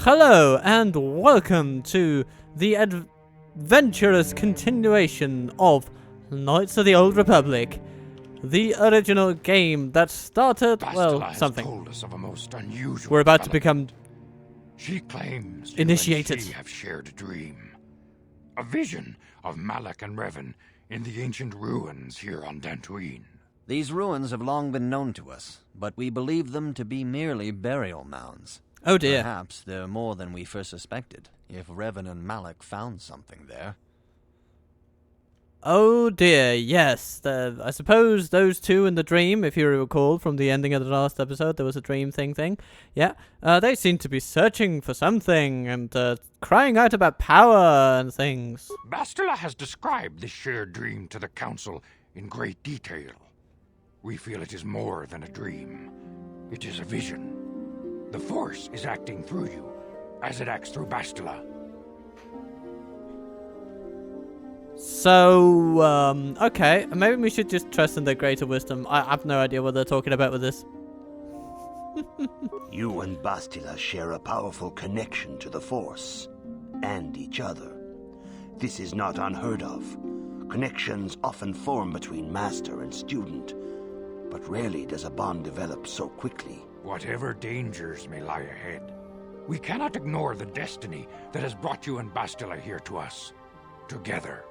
Hello and welcome to the adventurous continuation of Knights of the Old Republic, the original game that started, well, something. Told us of a most unusual We're about to become She claims initiated. You and she have shared a dream, a vision of Malak and Revan in the ancient ruins here on Dantooine. These ruins have long been known to us, but we believe them to be merely burial mounds. Oh dear. Perhaps they're more than we first suspected, if Revan and Malak found something there. Oh dear, yes. I suppose those two in the dream, if you recall from the ending of the last episode, there was a dream thing. Yeah, they seem to be searching for something and crying out about power and things. Bastila has described this shared dream to the Council in great detail. We feel it is more than a dream. It is a vision. The Force is acting through you, as it acts through Bastila. So, okay, maybe we should just trust in their greater wisdom. I have no idea what they're talking about with this. You and Bastila share a powerful connection to the Force, and each other. This is not unheard of. Connections often form between master and student, but rarely does a bond develop so quickly. Whatever dangers may lie ahead, we cannot ignore the destiny that has brought you and Bastila here to us, together.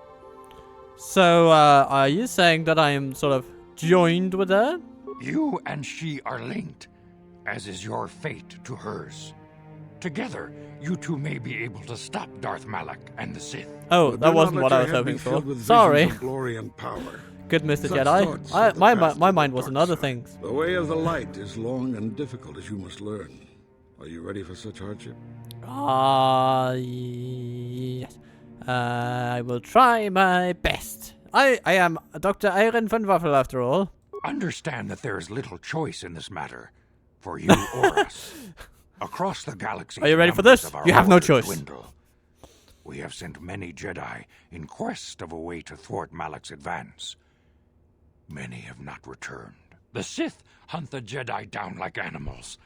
So, are you saying that I am sort of joined with her? You and she are linked, as is your fate to hers. Together, you two may be able to stop Darth Malak and the Sith. Oh, that wasn't what I was hoping for. Sorry. Glory and power. Good, Mr. Such Jedi. thoughts of the My past mind and was the on dark other side. things. The way of the light is long and difficult, as you must learn. Are you ready for such hardship? Yes. I will try my best. I am Dr. Iron von Waffle, after all. Understand that there is little choice in this matter, for you or us. Across the galaxy, Are you ready for numbers this? of our You have no order choice. dwindle. We have sent many Jedi in quest of a way to thwart Malak's advance. Many have not returned. The Sith hunt the Jedi down like animals,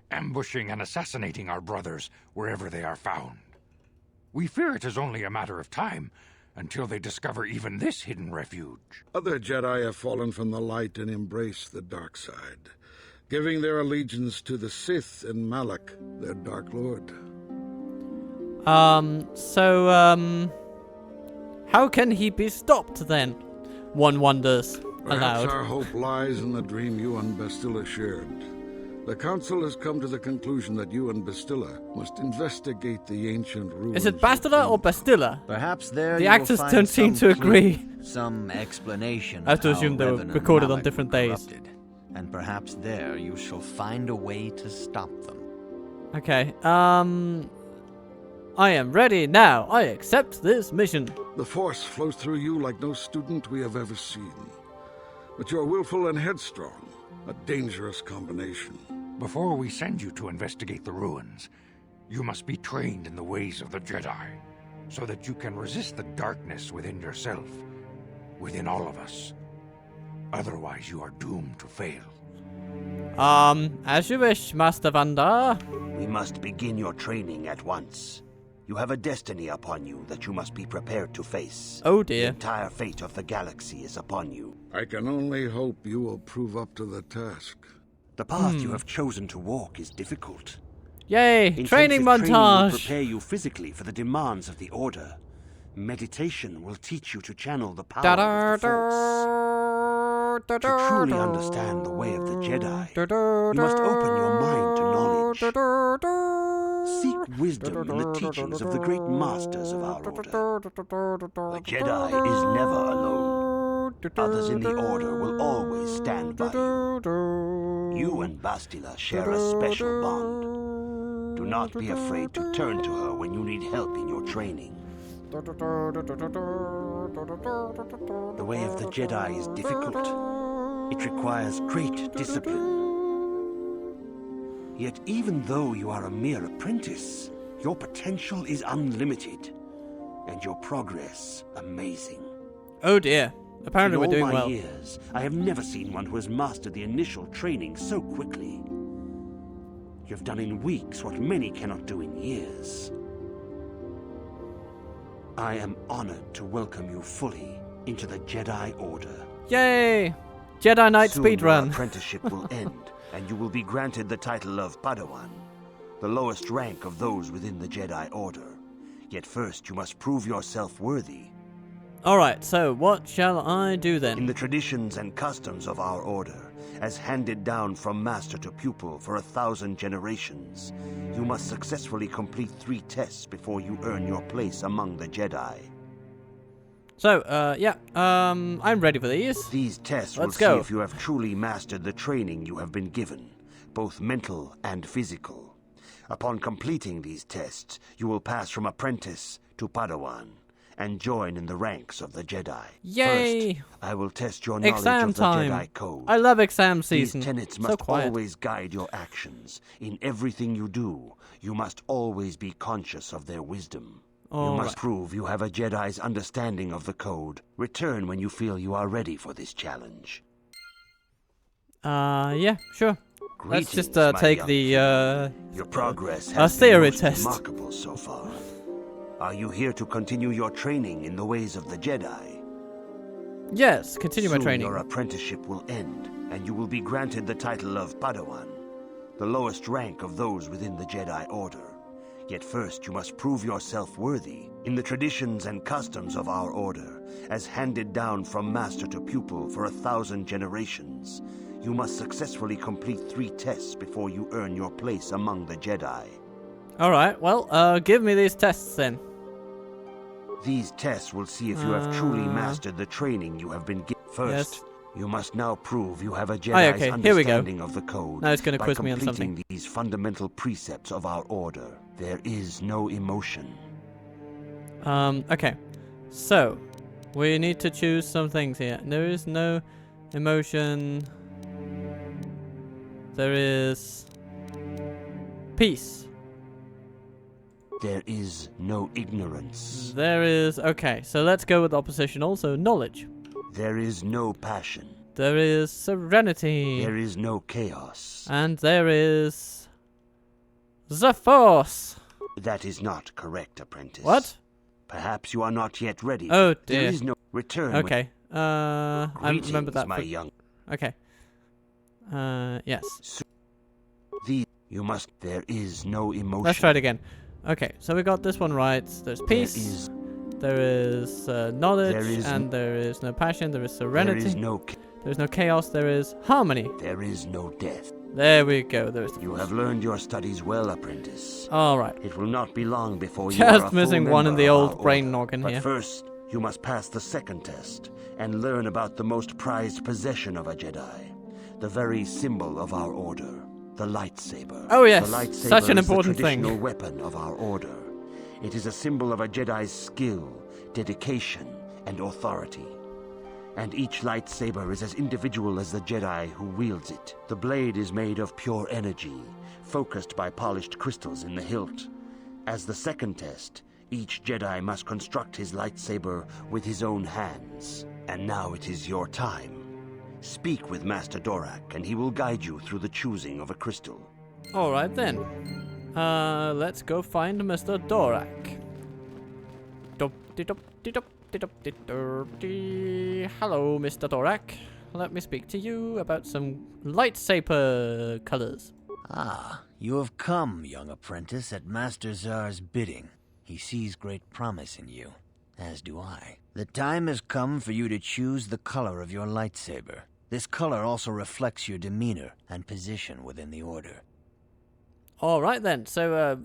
ambushing and assassinating our brothers wherever they are found. We fear it is only a matter of time until they discover even this hidden refuge. Other Jedi have fallen from the light and embraced the dark side, giving their allegiance to the Sith and Malak, their Dark Lord. How can he be stopped then? One wonders Perhaps aloud. our hope lies in the dream you and Bastila shared. The Council has come to the conclusion that you and Bastila must investigate the ancient ruins. Is it Bastila or Bastilla? Perhaps there The you will actors find don't seem some to agree. clue, some explanation. I have to of how assume they were Revan and recorded on Malak different were days. corrupted, and perhaps there you shall find a way to stop them. Okay, I am ready now. I accept this mission. The Force flows through you like no student we have ever seen. But you're willful and headstrong, a dangerous combination. Before we send you to investigate the ruins, you must be trained in the ways of the Jedi, so that you can resist the darkness within yourself, within all of us. Otherwise, you are doomed to fail. As you wish, Master Vanda. We must begin your training at once. You have a destiny upon you that you must be prepared to face. Oh The dear. entire fate of the galaxy is upon you. I can only hope you will prove up to the task. The path you have chosen to walk is difficult. Yay! Intensive Training will montage. prepare you physically for the demands of the Order. Meditation will teach you to channel the power of the Force. To truly understand the way of the Jedi, you must open your mind to knowledge. Seek wisdom in the teachings of the great masters of our Order. The Jedi is never alone. Others in the Order will always stand by you. You and Bastila share a special bond. Do not be afraid to turn to her when you need help in your training. The way of the Jedi is difficult. It requires great discipline. Yet even though you are a mere apprentice, your potential is unlimited, and your progress amazing. Oh dear. Apparently we're In all doing my well. years, I have never seen one who has mastered the initial training so quickly. You have done in weeks what many cannot do in years. I am honored to welcome you fully into the Jedi Order. Yay! Jedi Knight Soon your speedrun. apprenticeship will end, and you will be granted the title of Padawan, the lowest rank of those within the Jedi Order. Yet first you must prove yourself worthy. Alright, so what shall I do then? In the traditions and customs of our order, as handed down from master to pupil for 1,000 generations, you must successfully complete 3 tests before you earn your place among the Jedi. So, I'm ready for these. These tests will Let's see go. if you have truly mastered the training you have been given, both mental and physical. Upon completing these tests, you will pass from apprentice to Padawan and join in the ranks of the Jedi. Yay! First, I will test your knowledge Exam of the time. Jedi Code. I love exam season. These tenets So must quiet. always guide your actions. In everything you do, you must always be conscious of their wisdom. You All must right. prove you have a Jedi's understanding of the code. Return when you feel you are ready for this challenge. Yeah, sure. Let's just Greetings, my take young the Your progress has been theory most test. remarkable so far. Are you here to continue your training in the ways of the Jedi? Yes, continue my Soon training. your apprenticeship will end, and you will be granted the title of Padawan, the lowest rank of those within the Jedi Order. Yet first you must prove yourself worthy. In the traditions and customs of our order, as handed down from master to pupil for 1,000 generations, you must successfully complete 3 tests before you earn your place among the Jedi. Alright, well, give me these tests then. These tests will see if you have truly mastered the training you have been given. First, Yes. you must now prove you have a Jedi's okay, here we go. understanding of the code. Now it's gonna by quiz me on completing something. these fundamental precepts of our order. There is no emotion. Okay. So, we need to choose some things here. There is no emotion. There is peace. There is no ignorance. There is... Okay, so let's go with oppositional. So, knowledge. There is no passion. There is serenity. There is no chaos. And there is... the Force. That is not correct, apprentice. What? Perhaps you are not yet ready. Oh, There dear. is no return. Okay. I Greetings, remember that. my young. Okay. Yes. You must. There is no emotion. Let's try it again. Okay, so we got this one right. There's peace. There is knowledge, There is and there is no passion. There is serenity. There is no. There's no chaos. There is harmony. There is no death. There we go. There is. You have learned your studies well, apprentice. All right. It will not be long before you Just are a full missing one in member the of old our brain order. noggin But here. first, you must pass the second test and learn about the most prized possession of a Jedi, the very symbol of our order, the lightsaber. Oh, yes. The lightsaber Such an is important the thing. traditional weapon of our order. It is a symbol of a Jedi's skill, dedication, and authority. And each lightsaber is as individual as the Jedi who wields it. The blade is made of pure energy, focused by polished crystals in the hilt. As the second test, each Jedi must construct his lightsaber with his own hands. And now it is your time. Speak with Master Dorak, and he will guide you through the choosing of a crystal. All right then. Let's go find Mr. Dorak. Hello, Mr. Dorak. Let me speak to you about some lightsaber colors. Ah, you have come, young apprentice, at Master Zar's bidding. He sees great promise in you, as do I. The time has come for you to choose the color of your lightsaber. This color also reflects your demeanor and position within the Order. All right then. So,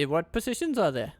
what positions are there?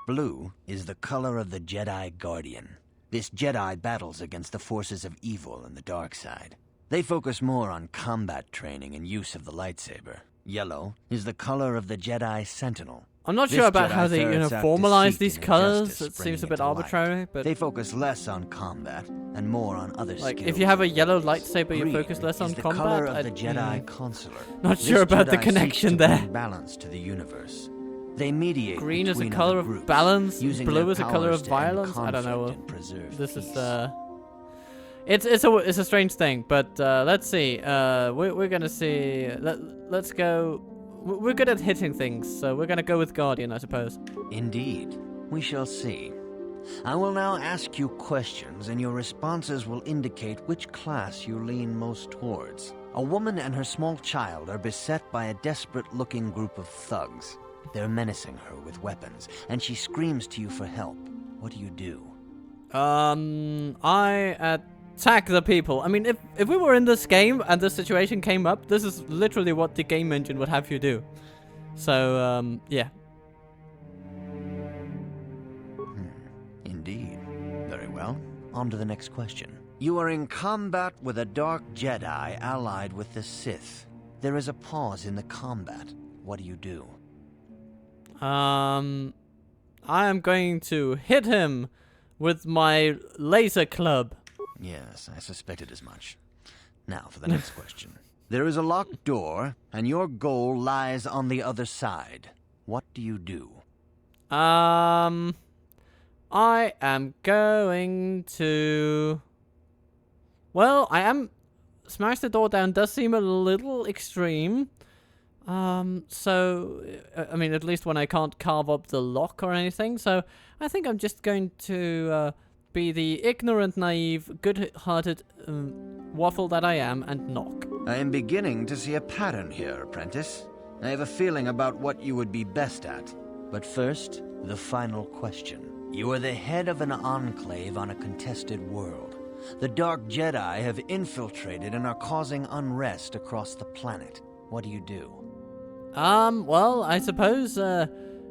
Blue is the color of the Jedi Guardian. This Jedi battles against the forces of evil and the dark side. They focus more on combat training and use of the lightsaber. Yellow is the color of the Jedi Sentinel. I'm not This sure about Jedi how they, ferrets out formalize deceit these and colors. injustice It seems springing a bit into light. arbitrary, but They focus less on combat and more on other like skills. if you have a yellow lightsaber, you Green focus less on is the combat. color of I- the Jedi Consular. Not This sure about the Jedi connection seeks to there. bring balance to the universe. They mediate Green is a between color other of groups, balance, using blue their is a color powers of to end violence. I don't know. conflict and preserve This peace. is it's a strange thing, but let's see. We're gonna see. Let's go we're good at hitting things, so we're gonna go with Guardian, I suppose. Indeed. We shall see. I will now ask you questions, and your responses will indicate which class you lean most towards. A woman and her small child are beset by a desperate-looking group of thugs. They're menacing her with weapons, and she screams to you for help. What do? I attack the people. I mean, if we were in this game and this situation came up, this is literally what the game engine would have you do. So, yeah. Indeed. Very well. On to the next question. You are in combat with a dark Jedi allied with the Sith. There is a pause in the combat. What do? I am going to hit him with my laser club. Yes, I suspected as much. Now for the next question. There is a locked door, and your goal lies on the other side. What do? I am going to... Well, smash the door down does seem a little extreme. So, I mean, at least when I can't carve up the lock or anything. So, I think I'm just going to be the ignorant, naive, good-hearted waffle that I am and knock. I am beginning to see a pattern here, apprentice. I have a feeling about what you would be best at. But first, the final question. You are the head of an enclave on a contested world. The Dark Jedi have infiltrated and are causing unrest across the planet. What do? Well, I suppose,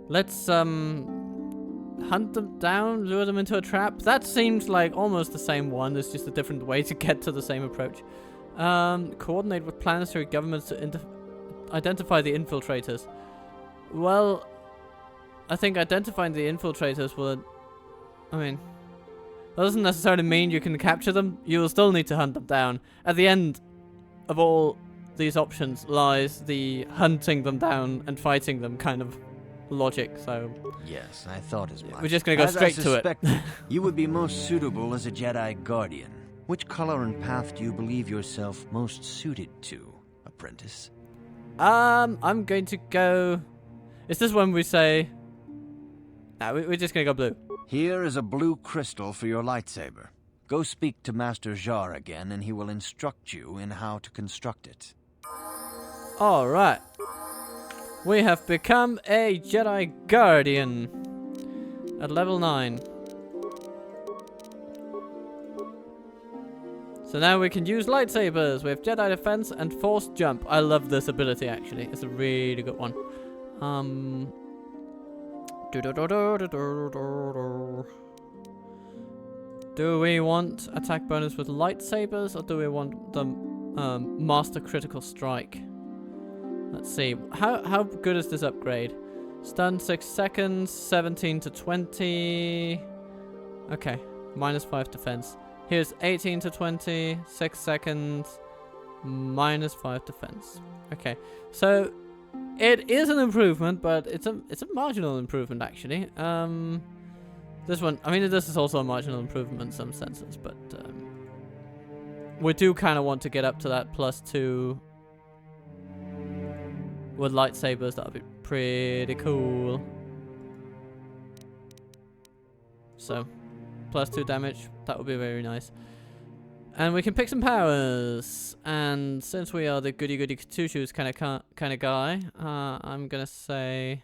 let's, hunt them down, lure them into a trap. That seems like almost the same one. There's just a different way to get to the same approach. Coordinate with planetary governments to identify the infiltrators. Well, I think identifying the infiltrators would... I mean... That doesn't necessarily mean you can capture them. You will still need to hunt them down. At the end of all these options lies the hunting them down and fighting them kind of logic, so... Yes, I thought as much. We're just going to go straight to it. You would be most suitable as a Jedi Guardian. Which color and path do you believe yourself most suited to, apprentice? I'm going to go... Is this when we say... Nah, we're just going to go blue. Here is a blue crystal for your lightsaber. Go speak to Master Jar again, and he will instruct you in how to construct it. Alright. We have become a Jedi Guardian. At level 9. So now we can use lightsabers. We have Jedi Defense and Force Jump. I love this ability, actually. It's a really good one. Do we want attack bonus with lightsabers, or do we want the Master Critical Strike? Let's see. How good is this upgrade? Stun 6 seconds, 17 to 20. Okay, minus 5 defense. Here's 18 to 20, 6 seconds, minus 5 defense. Okay, so it is an improvement, but it's a marginal improvement actually. This one, I mean, this is also a marginal improvement in some senses, but we do kind of want to get up to that +2 with lightsabers. That would be pretty cool. So, +2 damage, that would be very nice. And we can pick some powers. And since we are the goody goody two shoes kind of guy, I'm gonna say,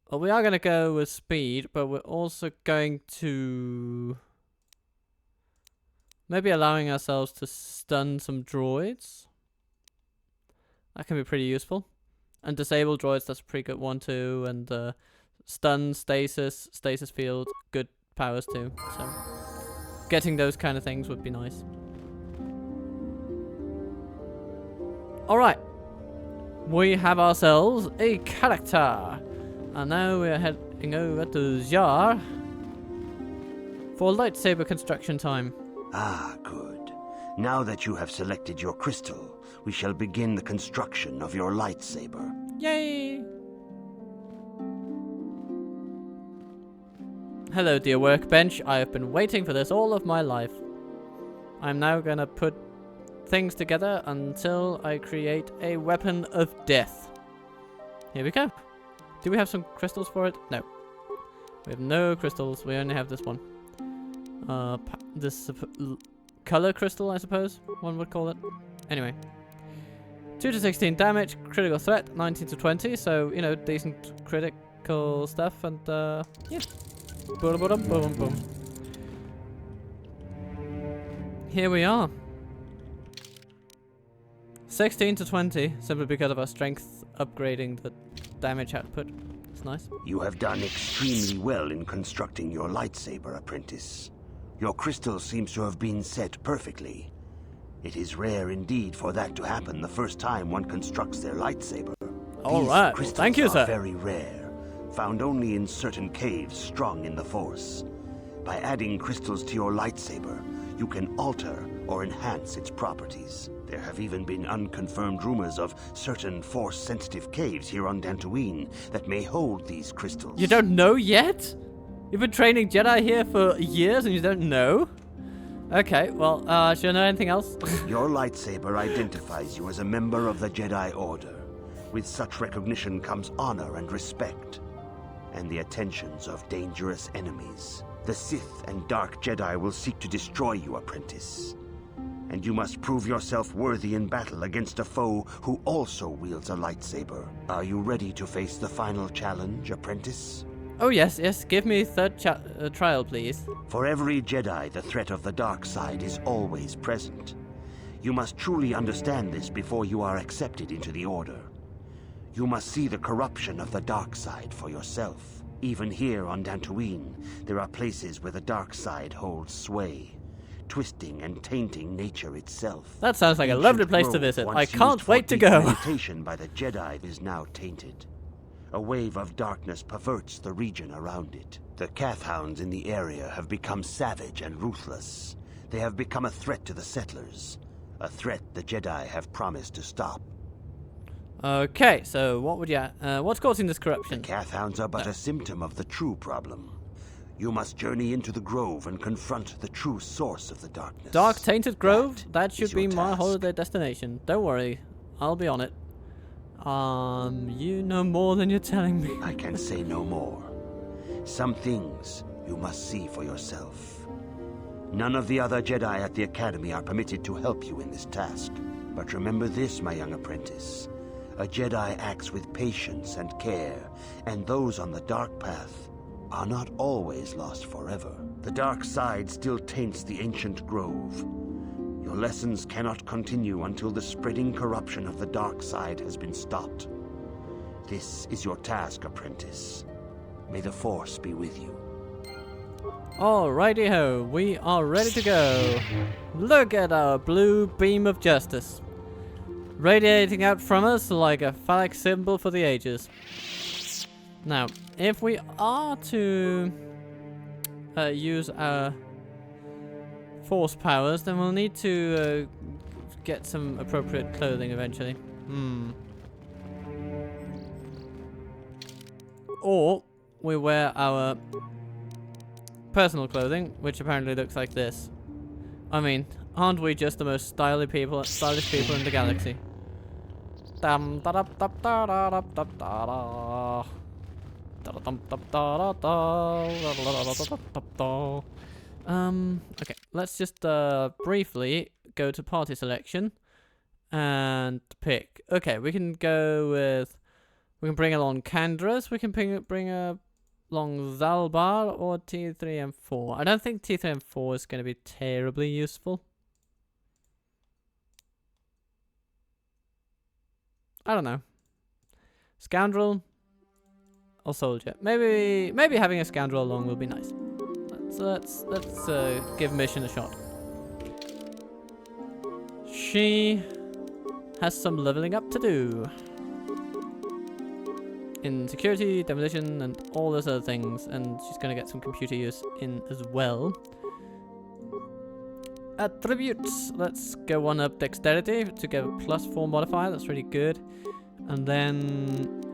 well, we are gonna go with speed, but we're also going to maybe allowing ourselves to stun some droids. That can be pretty useful. And disable droids, that's a pretty good one too. And stun, stasis field, good powers too. So getting those kind of things would be nice. Alright. We have ourselves a character. And now we're heading over to Jar for lightsaber construction time. Ah, good. Now that you have selected your crystal, we shall begin the construction of your lightsaber. Yay! Hello, dear workbench. I have been waiting for this all of my life. I'm now gonna put things together until I create a weapon of death. Here we go. Do we have some crystals for it? No. We have no crystals. We only have this one. This color crystal, I suppose one would call it. Anyway. 2 to 16 damage, critical threat, 19 to 20. So, you know, decent critical stuff. And, yeah. Boom, boom, boom, boom. Here we are. 16 to 20, simply because of our strength upgrading the damage output. It's nice. You have done extremely well in constructing your lightsaber, apprentice. Your crystal seems to have been set perfectly. It is rare indeed for that to happen the first time one constructs their lightsaber. Alright, well, thank you, sir. These crystals are very rare, found only in certain caves strung in the Force. By adding crystals to your lightsaber, you can alter or enhance its properties. There have even been unconfirmed rumors of certain Force-sensitive caves here on Dantooine that may hold these crystals. You don't know yet? You've been training Jedi here for years and you don't know? Okay, well, should I know anything else? Your lightsaber identifies you as a member of the Jedi Order. With such recognition comes honor and respect, and the attentions of dangerous enemies. The Sith and Dark Jedi will seek to destroy you, apprentice. And you must prove yourself worthy in battle against a foe who also wields a lightsaber. Are you ready to face the final challenge, apprentice? Oh yes, yes, give me third trial, please. For every Jedi, the threat of the dark side is always present. You must truly understand this before you are accepted into the Order. You must see the corruption of the dark side for yourself. Even here on Dantooine, there are places where the dark side holds sway, twisting and tainting nature itself. That sounds like a lovely place to visit. I can't wait to go. Meditation by the Jedi is now tainted. A wave of darkness perverts the region around it. The kath hounds in the area have become savage and ruthless. They have become a threat to the settlers. A threat the Jedi have promised to stop. Okay, so what would you... what's causing this corruption? The kath hounds are but a symptom of the true problem. You must journey into the grove and confront the true source of the darkness. Dark Tainted Grove? That should be my task. holiday destination. Don't worry, I'll be on it. You know more than you're telling me. I can say no more. Some things you must see for yourself. None of the other Jedi at the Academy are permitted to help you in this task. But remember this, my young apprentice. A Jedi acts with patience and care, and those on the dark path are not always lost forever. The dark side still taints the ancient grove. Your lessons cannot continue until the spreading corruption of the dark side has been stopped. This is your task, apprentice. May the Force be with you. Alrighty ho, we are ready to go. Look at our blue beam of justice, radiating out from us like a phallic symbol for the ages. Now, if we are to use our Force powers, then we'll need to get some appropriate clothing eventually. Or we wear our personal clothing, which apparently looks like this. I mean, aren't we just the most stylish people in the galaxy? Okay, let's just briefly go to party selection and pick. Okay, we can go with, we can bring along Candra's, we can bring along Zalbar or T3M4. I don't think T3M4 is going to be terribly useful. I don't know. Scoundrel or soldier. Maybe having a scoundrel along will be nice. Let's give Mission a shot. She has some leveling up to do in security, demolition, and all those other things, and she's gonna get some computer use in as well. Attributes. Let's go one up dexterity to get a +4 modifier. That's really good. And then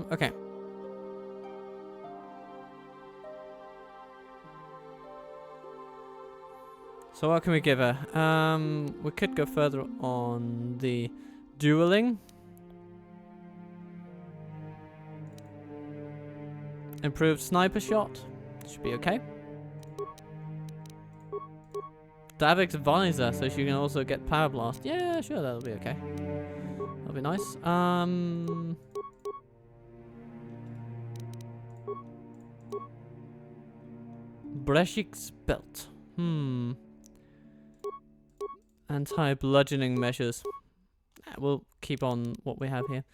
okay. So what can we give her? We could go further on the dueling. Improved sniper shot. Should be okay. Davik's visor, so she can also get power blast. Yeah, sure, that'll be okay. That'll be nice. Breshik's belt. Anti-bludgeoning measures. We'll keep on what we have here.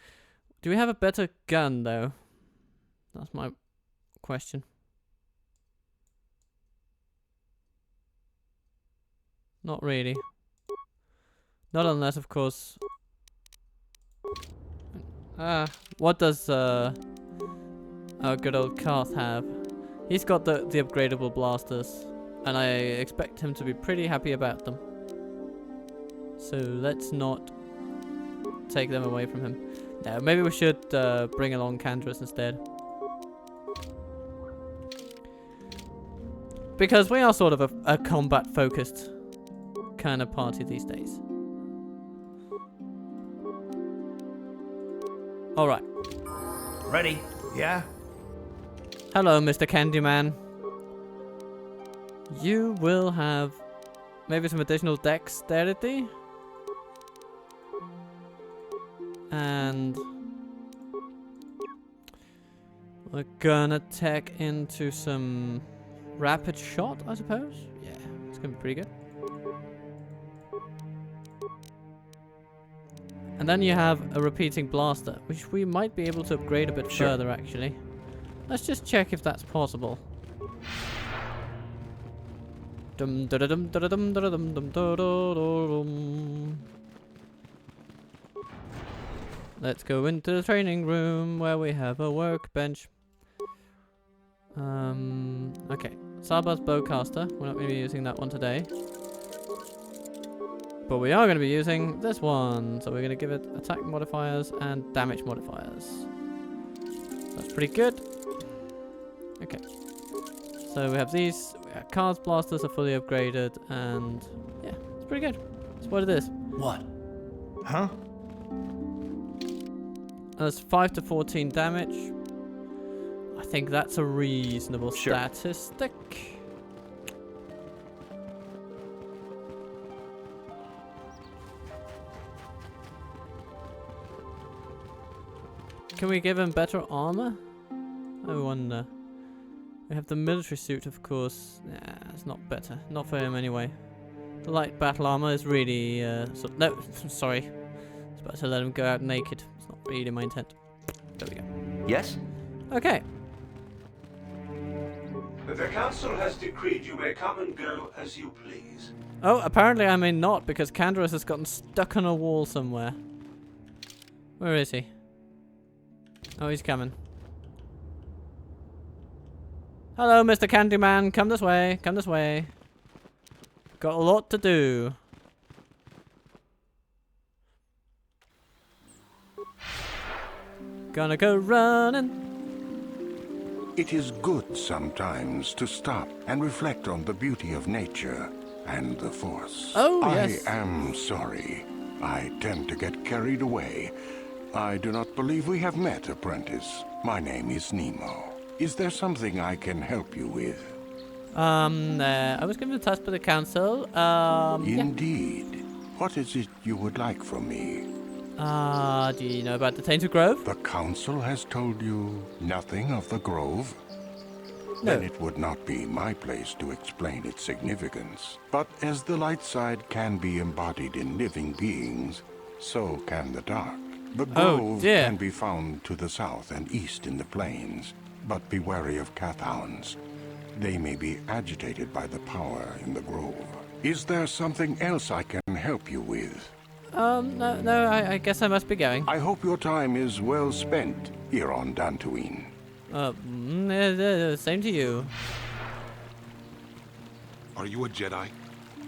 Do we have a better gun, though? That's my question. Not really. Not unless, of course... what does our good old Kath have? He's got the upgradable blasters, and I expect him to be pretty happy about them. So let's not take them away from him. No, maybe we should bring along Candra's instead. Because we are sort of a combat-focused kind of party these days. Alright. Ready? Yeah? Hello, Mr. Candyman. You will have maybe some additional dexterity. And we're gonna tech into some rapid shot, I suppose. Yeah, it's gonna be pretty good. And then you have a repeating blaster, which we might be able to upgrade a bit further, actually. Let's just check if that's possible. Dum da dum da dum da dum dum da dum. Let's go into the training room where we have a workbench. Okay. Saba's bowcaster. We're not going to be using that one today. But we are going to be using this one. So we're going to give it attack modifiers and damage modifiers. That's pretty good. Okay. So we have these. Kath's blasters are fully upgraded. And yeah, it's pretty good. That's what it is. What? Huh? That's 5 to 14 damage. I think that's a reasonable statistic. Can we give him better armor? I wonder. We have the military suit, of course. Nah, it's not better. Not for him anyway. The light battle armor is really... no, sorry. I was about to let him go out naked. It's not really my intent. There we go. Yes? Okay. The council has decreed you may come and go as you please. Oh, apparently I may not, because Candaris has gotten stuck on a wall somewhere. Where is he? Oh, he's coming. Hello, Mr. Candyman. Come this way. Come this way. Got a lot to do. Gonna go running. It is good sometimes to stop and reflect on the beauty of nature and the Force. Oh, yes. I am sorry. I tend to get carried away. I do not believe we have met, apprentice. My name is Nemo. Is there something I can help you with? I was given a task by the council. Indeed. What is it you would like from me? Do you know about the Tainted Grove? The council has told you nothing of the grove? No. Then it would not be my place to explain its significance. But as the light side can be embodied in living beings, so can the dark. The grove can be found to the south and east in the plains, but be wary of kath hounds. They may be agitated by the power in the grove. Is there something else I can help you with? No, I guess I must be going. I hope your time is well spent here on Dantooine. Same to you. Are you a Jedi?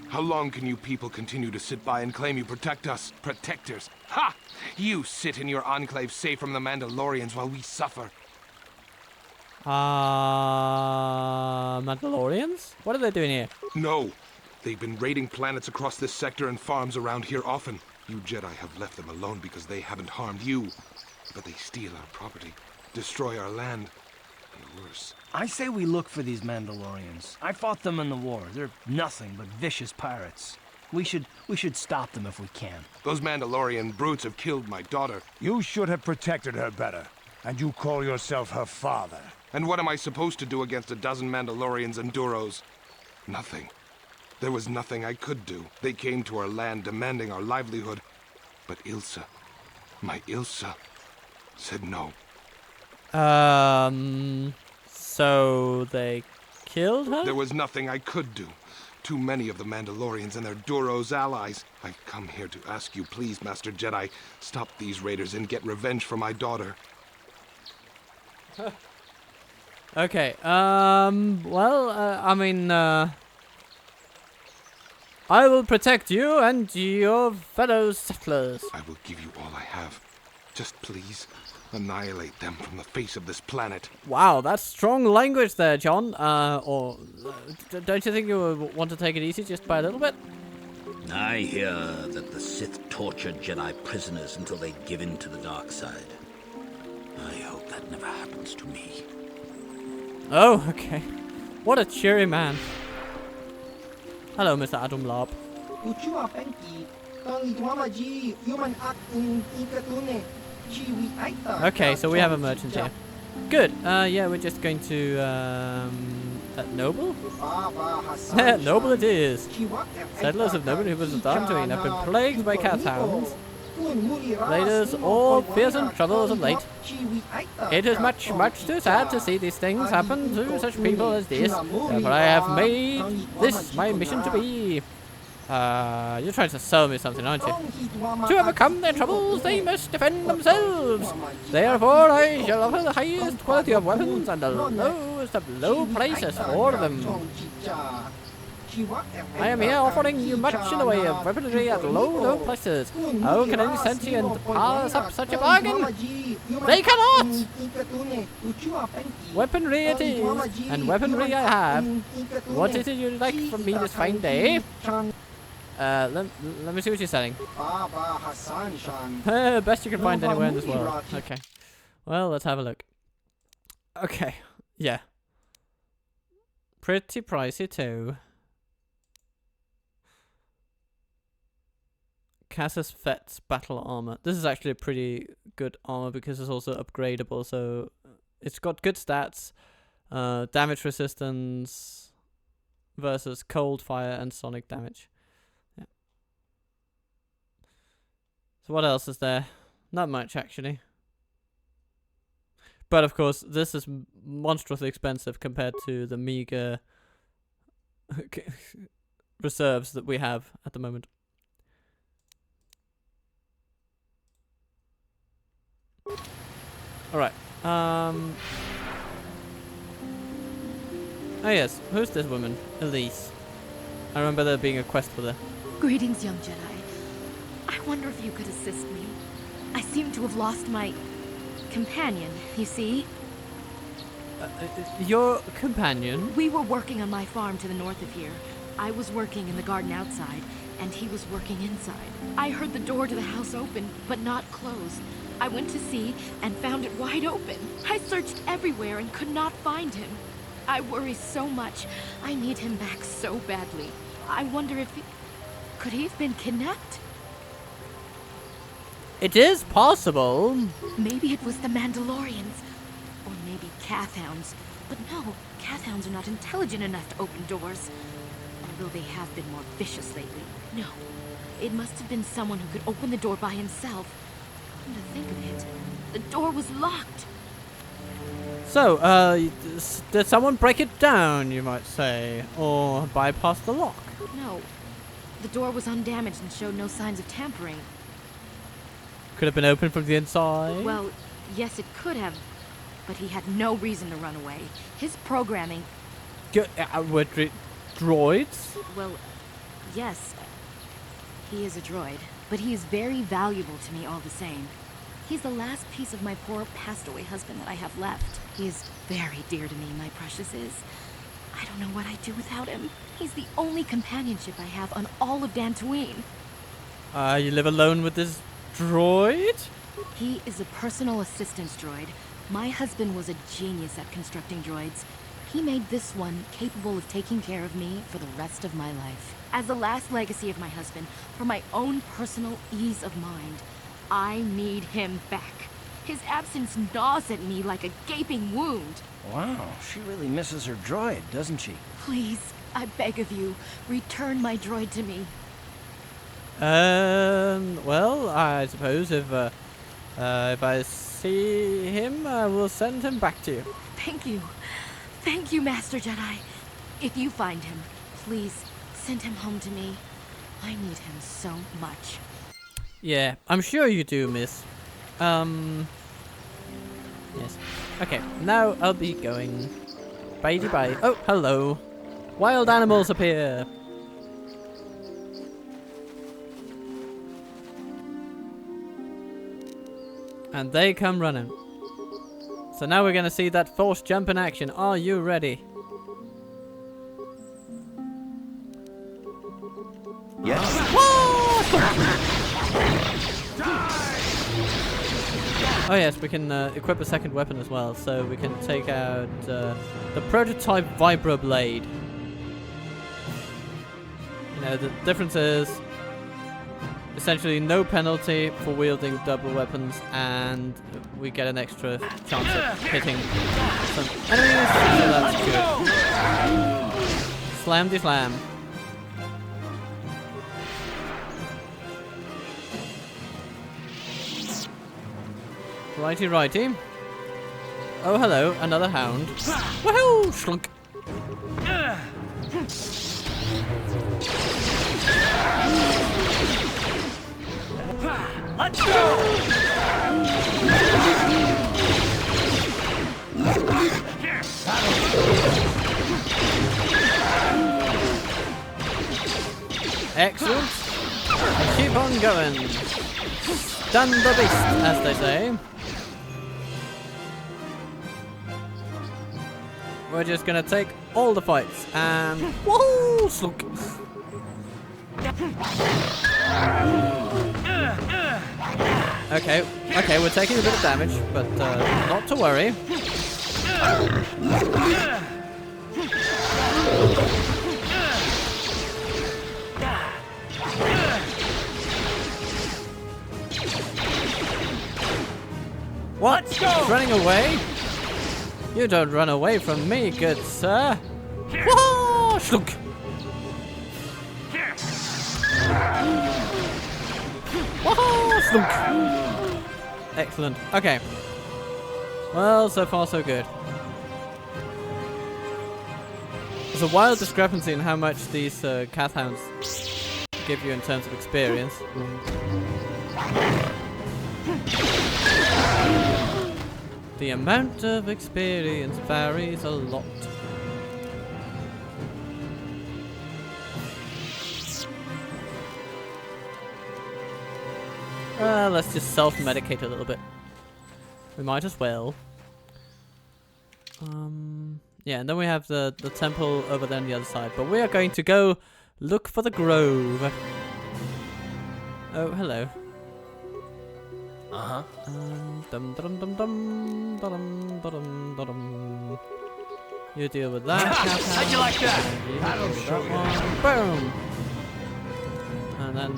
How long can you people continue to sit by and claim you protect us? Protectors? Ha! You sit in your enclave safe from the Mandalorians while we suffer. Mandalorians? What are they doing here? No. They've been raiding planets across this sector and farms around here often. You Jedi have left them alone because they haven't harmed you. But they steal our property, destroy our land, and worse. I say we look for these Mandalorians. I fought them in the war. They're nothing but vicious pirates. We should stop them if we can. Those Mandalorian brutes have killed my daughter. You should have protected her better. And you call yourself her father. And what am I supposed to do against a dozen Mandalorians and Duros? Nothing. There was nothing I could do. They came to our land demanding our livelihood. But Ilsa, my Ilsa, said no. So they killed her? There was nothing I could do. Too many of the Mandalorians and their Duros allies. I've come here to ask you, please, Master Jedi, stop these raiders and get revenge for my daughter. Okay, well, I mean, I will protect you and your fellow settlers. I will give you all I have. Just please, annihilate them from the face of this planet. Wow, that's strong language there, John. Don't you think you would want to take it easy just by a little bit? I hear that the Sith tortured Jedi prisoners until they give in to the dark side. I hope that never happens to me. Oh, okay. What a cheery man. Hello, Mr. Adam Larp. Okay, so we have a merchant here. Good. Yeah, we're just going to Noble? Noble it is. Settlers of Noble who was Dantooine have been plagued by kath hounds. Raiders, all fearsome troubles of late. It is much too sad to see these things happen to such people as this. Therefore I have made this my mission to be. You're trying to sell me something, aren't you? To overcome their troubles, they must defend themselves. Therefore, I shall offer the highest quality of weapons and the lowest of low prices for them. I am here offering you much in the way of weaponry at low prices. How can any sentient pass up such a bargain? They cannot! Weaponry it is, and weaponry I have. What is it you'd like from me this fine day? Let me see what you're selling. Best you can find anywhere in this world. Okay. Well, let's have a look. Okay. Yeah. Pretty pricey too. Casus Fett's battle armor. This is actually a pretty good armor because it's also upgradable. So it's got good stats, damage resistance versus cold, fire, and sonic damage. Yeah. So what else is there? Not much actually. But of course, this is monstrously expensive compared to the meager reserves that we have at the moment. Alright, oh yes, who's this woman? Elise. I remember there being a quest with her. Greetings, young Jedi. I wonder if you could assist me. I seem to have lost my companion, you see? Your companion? We were working on my farm to the north of here. I was working in the garden outside, and he was working inside. I heard the door to the house open, but not close. I went to see and found it wide open. I searched everywhere and could not find him. I worry so much. I need him back so badly. I wonder if could he have been kidnapped? It is possible. Maybe it was the Mandalorians. Or maybe kath hounds. But no, kath hounds are not intelligent enough to open doors. Although they have been more vicious lately. No, it must have been someone who could open the door by himself. Come to think of it, the door was locked. So, did someone break it down, you might say? Or bypass the lock? No, the door was undamaged and showed no signs of tampering. Could have been opened from the inside? Well, yes it could have, but he had no reason to run away. His programming... Were droids? Well, yes, he is a droid. But he is very valuable to me all the same. He's the last piece of my poor passed-away husband that I have left. He is very dear to me, my precious is. I I don't know what I'd do without him. He's the only companionship I have on all of Dantooine. You live alone with this droid? He is a personal assistance droid. My husband was a genius at constructing droids. He made this one capable of taking care of me for the rest of my life. As the last legacy of my husband, for my own personal ease of mind, I need him back. His absence gnaws at me like a gaping wound. Wow, she really misses her droid, doesn't she? Please, I beg of you, return my droid to me. Well, I suppose if I see him, I will send him back to you. Thank you. Thank you, Master Jedi. If you find him, please send him home to me. I need him so much. Yeah, I'm sure you do, miss. Yes. Okay, now I'll be going. Bye-bye. Oh, hello. Wild animals appear. And they come running. So now we're going to see that force jump in action. Are you ready? Yes. Oh yes, we can equip a second weapon as well. So we can take out the prototype vibroblade. You know, the difference is essentially no penalty for wielding double weapons, and we get an extra chance of hitting some enemies, so that's good. Slam-de-slam. Righty-righty. Oh, hello, another hound. Woohoo! Slunk. Let's go! Excellent. Keep on going. Stun the beast, as they say. We're just gonna take all the fights and woohoo! Slunk. Okay, we're taking a bit of damage, but not to worry. What? Let's go! Running away? You don't run away from me, good sir. Whoa! Slunk. Whoa! Slunk. Excellent. Okay. Well, so far so good. There's a wild discrepancy in how much these kath hounds give you in terms of experience. The amount of experience varies a lot. Let's just self-medicate a little bit. We might as well. Yeah, and then we have the temple over there on the other side. But we are going to go look for the grove. Oh, hello. Uh-huh. Dum dum dum dum dum dum dum. You deal with that. How'd you like that? That one. Boom. And then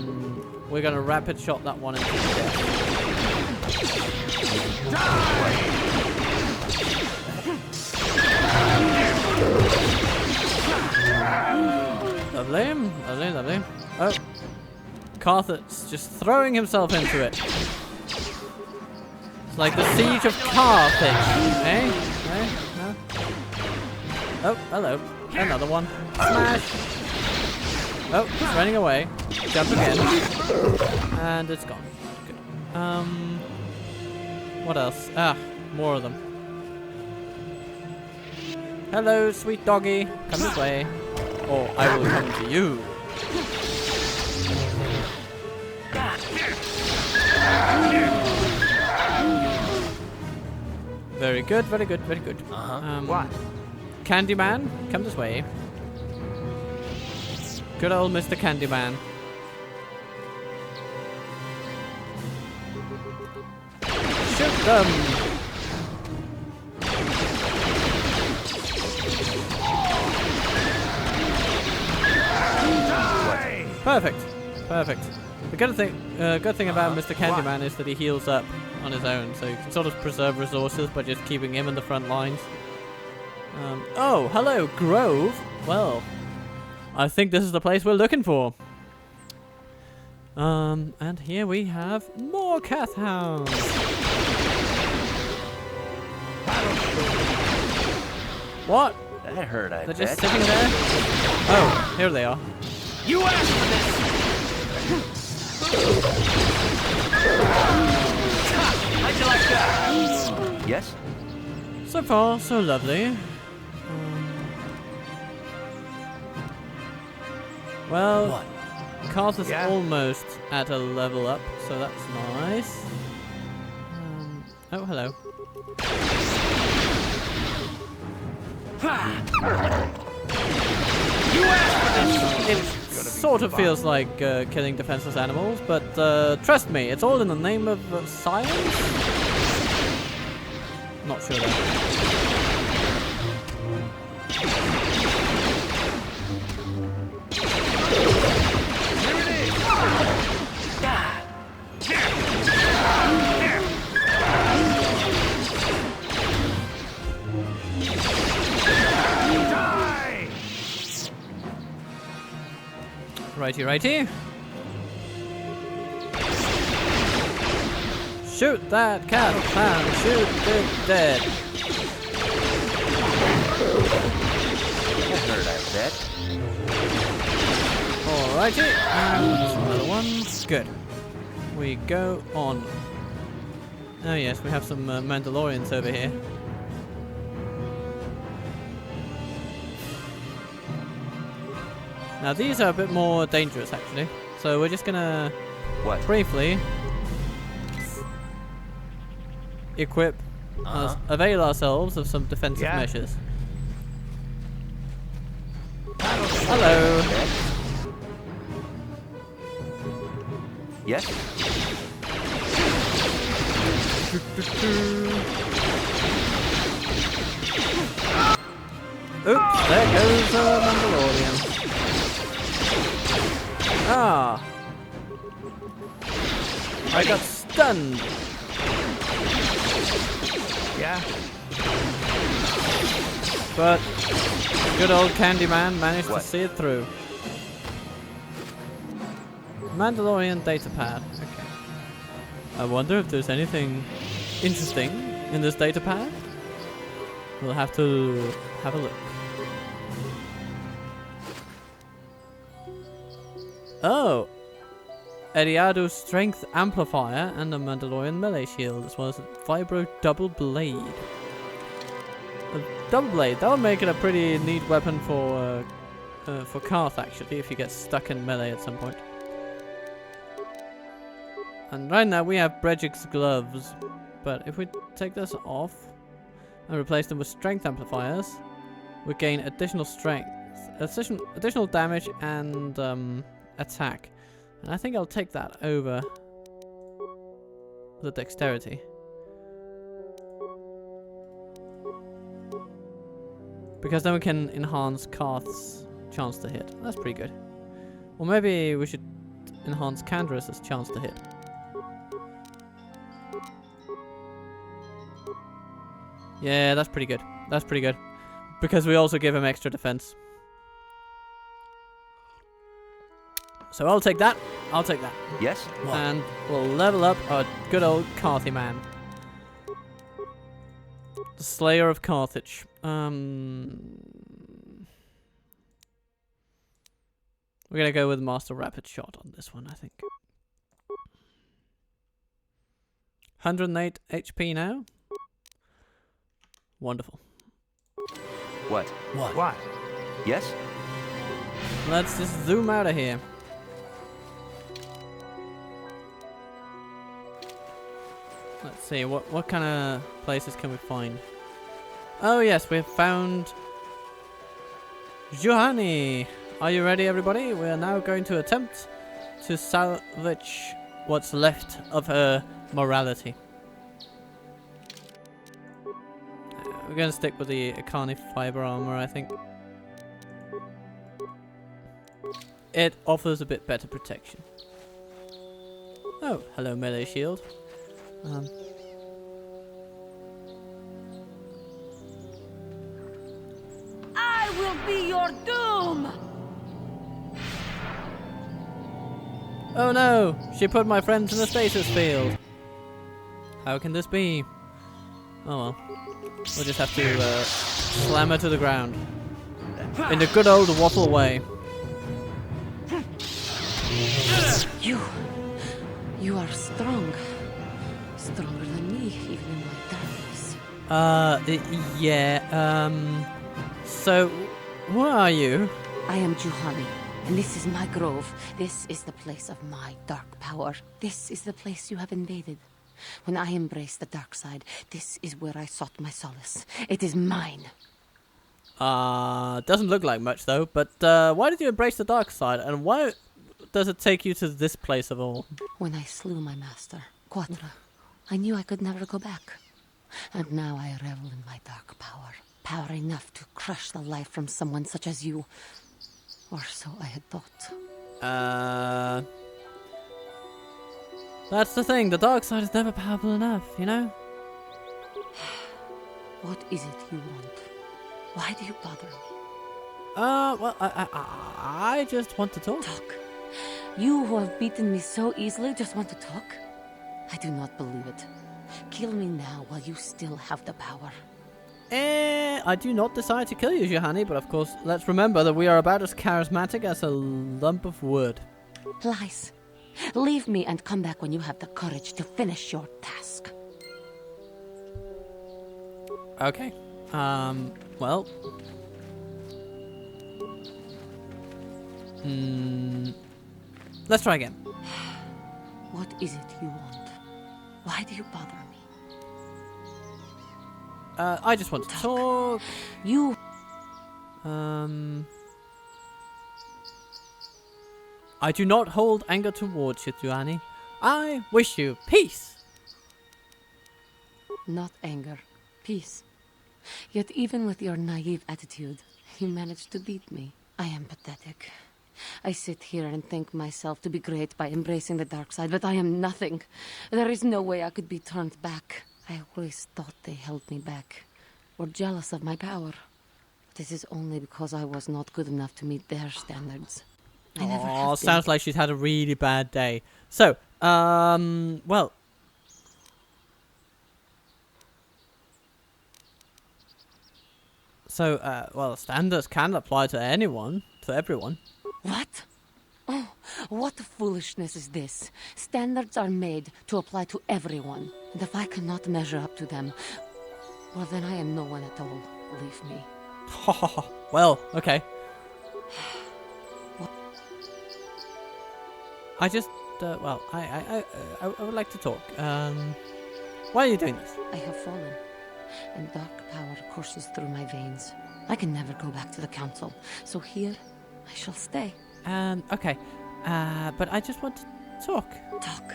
we're gonna rapid shot that one into death. Lovely, lovely, lovely. Oh, Kath's just throwing himself into it. It's like the siege of Carthage, eh? Eh? No? Oh, hello. Another one. Smash! Oh, it's running away. Jump again. And it's gone. Good. What else? Ah, more of them. Hello, sweet doggy. Come this way. Or I will come to you. Very good, very good, very good. What? Candyman, come this way. Good old Mr. Candyman. Shoot them! Perfect. Perfect. The good thing about Mr. Candyman is that he heals up on his own, so you can sort of preserve resources by just keeping him in the front lines. Oh, hello, Grove. Well, I think this is the place we're looking for. And here we have more kath hounds. What? That hurt, I They're bet. just sitting there? Oh, here they are. You asked for this! How'd you like that? Yes? So far, so lovely. Well, What? Kath is almost at a level up, so that's nice. Oh, hello. It sort of feels like killing defenseless animals, but trust me, it's all in the name of science? Not sure though. Righty, righty. Shoot that cat, man. Shoot it dead. That hurt, I bet. Alrighty, and another one. Good. We go on. Oh yes, we have some Mandalorians over here. Now these are a bit more dangerous actually, so we're just gonna briefly equip, avail ourselves of some defensive measures. Hello. Yes? Oops, there goes a Mandalorian. Ah! I got stunned! Yeah? But good old Candyman managed to see it through. Mandalorian datapad. Okay. I wonder if there's anything interesting in this datapad. We'll have to have a look. Oh! Ediado's strength amplifier and a Mandalorian melee shield, as well as a vibro double blade. A double blade, that would make it a pretty neat weapon for Kath actually, if you get stuck in melee at some point. And right now we have Bredgic's gloves, but if we take this off and replace them with strength amplifiers, we gain additional strength, additional damage and attack. And I think I'll take that over the dexterity. Because then we can enhance Kath's chance to hit. That's pretty good. Or maybe we should enhance Candras's chance to hit. Yeah, that's pretty good. That's pretty good. Because we also give him extra defense. So I'll take that. I'll take that. Yes? And we'll level up our good old Carthy man. The Slayer of Carthage. We're gonna go with Master Rapid Shot on this one, I think. 108 HP now. Wonderful. What? What? Yes? Let's just zoom out of here. Let's see, what kind of places can we find? Oh yes, we have found Juhani, are you ready, everybody? We are now going to attempt to salvage what's left of her morality. We're going to stick with the Akani fiber armor, I think. It offers a bit better protection. Oh, hello melee shield. I will be your doom! Oh no! She put my friends in a stasis field! How can this be? Oh well. We'll just have to slam her to the ground. In the good old Waffle way. You are strong. Stronger than me, even in my darkness. So, who are you? I am Juhani, and this is my grove. This is the place of my dark power. This is the place you have invaded. When I embraced the dark side, this is where I sought my solace. It is mine. Doesn't look like much though, but why did you embrace the dark side, and why does it take you to this place of all? When I slew my master, Quatra, I knew I could never go back. And now I revel in my dark power. Power enough to crush the life from someone such as you. Or so I had thought. That's the thing, the dark side is never powerful enough, you know? What is it you want? Why do you bother me? Well, I just want to talk. Talk? You who have beaten me so easily just want to talk? I do not believe it. Kill me now while you still have the power. I do not decide to kill you, Juhani, but of course, let's remember that we are about as charismatic as a lump of wood. Lies. Leave me and come back when you have the courage to finish your task. Okay. Well. Let's try again. What is it you want? Why do you bother me? I just want to talk. You. I do not hold anger towards you, Juhani. I wish you peace. Not anger. Peace. Yet even with your naive attitude, you managed to beat me. I am pathetic. I sit here and think myself to be great by embracing the dark side, but I am nothing. There is no way I could be turned back. I always thought they held me back, were jealous of my power. But it is only because I was not good enough to meet their standards. I never have been. Sounds like she's had a really bad day. So, well. So, well, standards can apply to anyone, to everyone. What? Oh, what foolishness is this? Standards are made to apply to everyone. And if I cannot measure up to them, well, then I am no one at all. Leave me. Well, okay. I just, well, I would like to talk. Why are you doing this? I have fallen, and dark power courses through my veins. I can never go back to the council, so here I shall stay. Okay. But I just want to talk. Talk.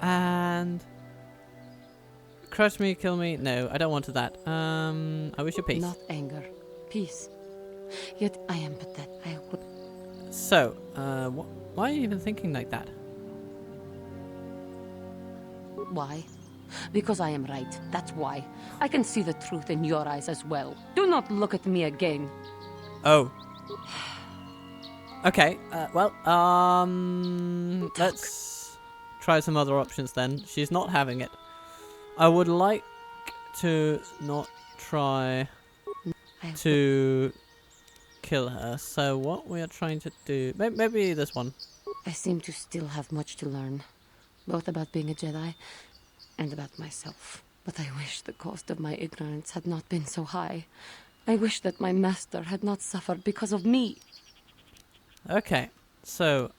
And crush me, kill me. No, I don't want that. I wish you peace. Not anger. Peace. Yet I am pathetic. I would. So, why are you even thinking like that? Why? Because I am right. That's why. I can see the truth in your eyes as well. Do not look at me again. Oh. Okay, well, let's try some other options then. She's not having it. I would like to not try to kill her. So what we are trying to do, maybe this one. I seem to still have much to learn, both about being a Jedi and about myself. But I wish the cost of my ignorance had not been so high. I wish that my master had not suffered because of me. Okay, so,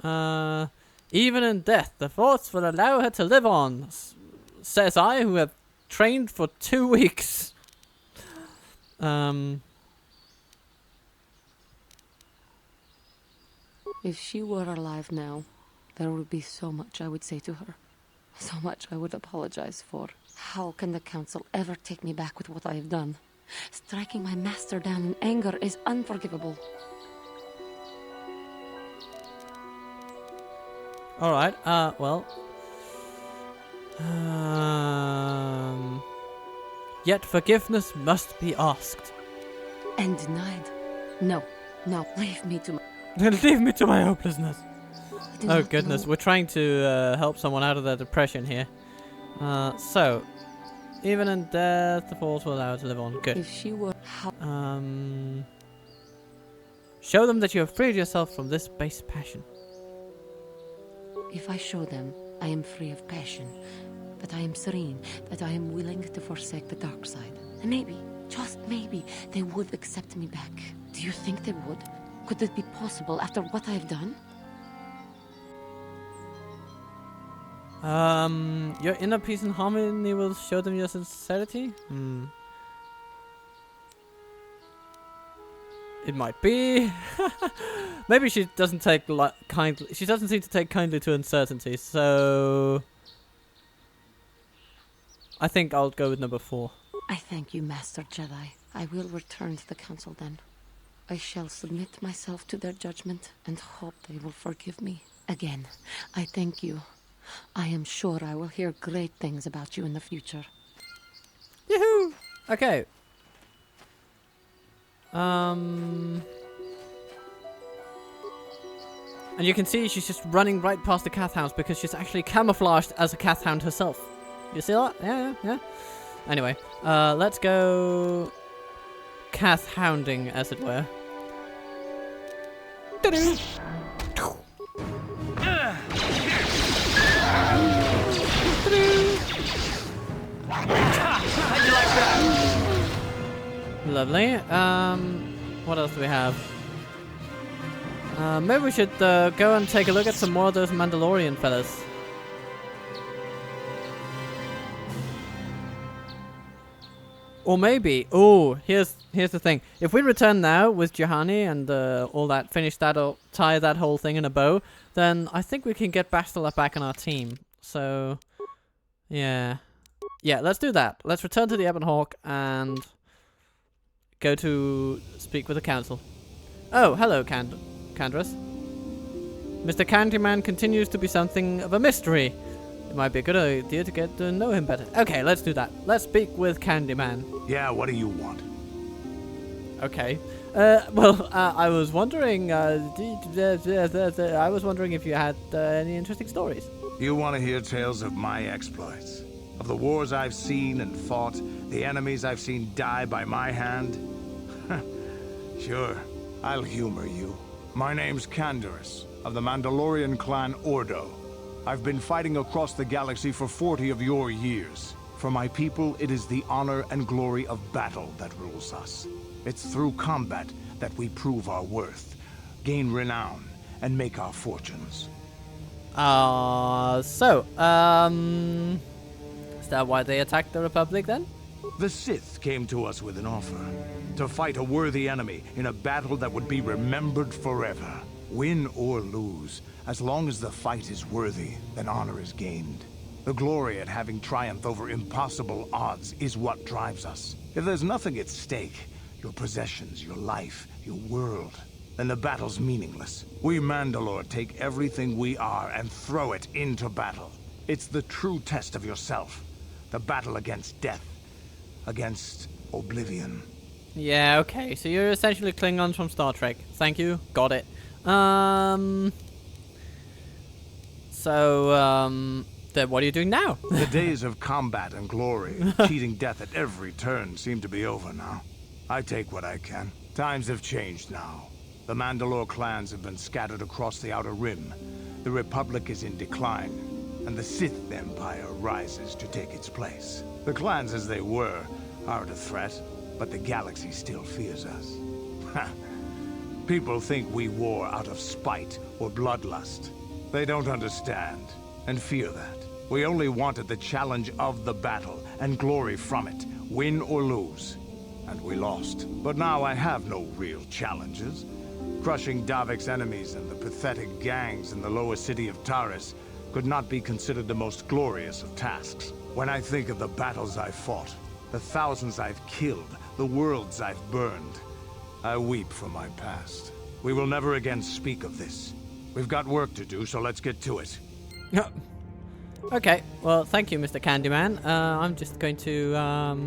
even in death, the Force will allow her to live on, says I, who have trained for 2 weeks. If she were alive now, there would be so much I would say to her. So much I would apologize for. How can the council ever take me back with what I have done? Striking my master down in anger is unforgivable. Alright, well. Yet forgiveness must be asked. And denied. No, leave me to my... Leave me to my hopelessness. Oh goodness, we're trying to help someone out of their depression here. So, even in death, the force will allow her to live on. Good. If she were... Show them that you have freed yourself from this base passion. If I show them, I am free of passion, that I am serene, that I am willing to forsake the dark side. And maybe, just maybe, they would accept me back. Do you think they would? Could it be possible after what I have done? Your inner peace and harmony will show them your sincerity? It might be. Maybe she doesn't take kindly. She doesn't seem to take kindly to uncertainty, so I think I'll go with number 4. I thank you, Master Jedi. I will return to the council then. I shall submit myself to their judgment and hope they will forgive me. Again, I thank you. I am sure I will hear great things about you in the future. Yahoo! Okay. And you can see she's just running right past the kath hounds because she's actually camouflaged as a kath hound herself. You see that? Yeah. Anyway, let's go kath hounding, as it were. How'd you like that? Lovely. What else do we have? Maybe we should go and take a look at some more of those Mandalorian fellas. Or maybe, here's the thing. If we return now with Juhani and all that, finish that or tie that whole thing in a bow, then I think we can get Bastila back on our team. So, yeah, let's do that. Let's return to the Ebon Hawk and go to speak with the council. Oh, hello, Candrass. Mr. Candyman continues to be something of a mystery. It might be a good idea to get to know him better. Okay, let's do that. Let's speak with Candyman. Yeah, what do you want? Okay. I was wondering. I was wondering if you had any interesting stories. You want to hear tales of my exploits, of the wars I've seen and fought, the enemies I've seen die by my hand? Sure, I'll humor you. My name's Candrass, of the Mandalorian clan Ordo. I've been fighting across the galaxy for 40 of your years. For my people, it is the honor and glory of battle that rules us. It's through combat that we prove our worth, gain renown, and make our fortunes. Is that why they attacked the Republic then? The Sith came to us with an offer. To fight a worthy enemy in a battle that would be remembered forever. Win or lose, as long as the fight is worthy, then honor is gained. The glory at having triumphed over impossible odds is what drives us. If there's nothing at stake, your possessions, your life, your world, then the battle's meaningless. We Mandalore take everything we are and throw it into battle. It's the true test of yourself. The battle against death. Against oblivion. Yeah, okay. So you're essentially Klingons from Star Trek. Thank you. Got it. Then what are you doing now? The days of combat and glory, cheating death at every turn seem to be over now. I take what I can. Times have changed now. The Mandalore clans have been scattered across the Outer Rim. The Republic is in decline, and the Sith Empire rises to take its place. The clans as they were aren't a threat, but the galaxy still fears us. People think we war out of spite or bloodlust. They don't understand, and fear that. We only wanted the challenge of the battle, and glory from it, win or lose. And we lost. But now I have no real challenges. Crushing Davik's enemies and the pathetic gangs in the lower city of Taris could not be considered the most glorious of tasks. When I think of the battles I've fought, the thousands I've killed, the worlds I've burned, I weep for my past. We will never again speak of this. We've got work to do, so let's get to it. Okay, well, thank you, Mr. Candyman. I'm just going to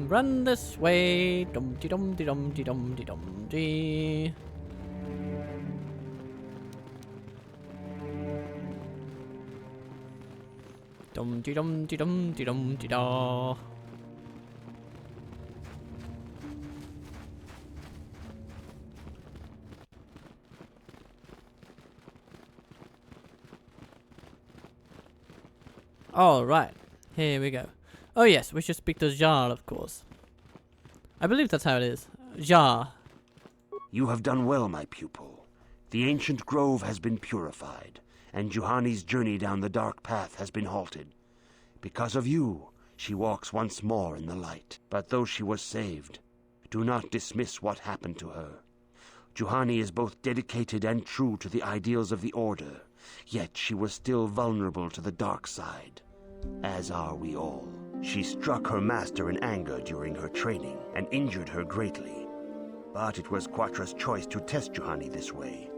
run this way. Dum-de-dum-de-dum-de-dum-de-dum-de. Dum-de-dum-de-dum-de-dum-de-da. All right, here we go. Oh yes, we should speak to Jar, of course. I believe that's how it is. Jar. You have done well, my pupil. The ancient grove has been purified, and Juhani's journey down the dark path has been halted. Because of you, she walks once more in the light. But though she was saved, do not dismiss what happened to her. Juhani is both dedicated and true to the ideals of the Order, yet she was still vulnerable to the dark side, as are we all. She struck her master in anger during her training and injured her greatly. But it was Quatra's choice to test Juhani this way,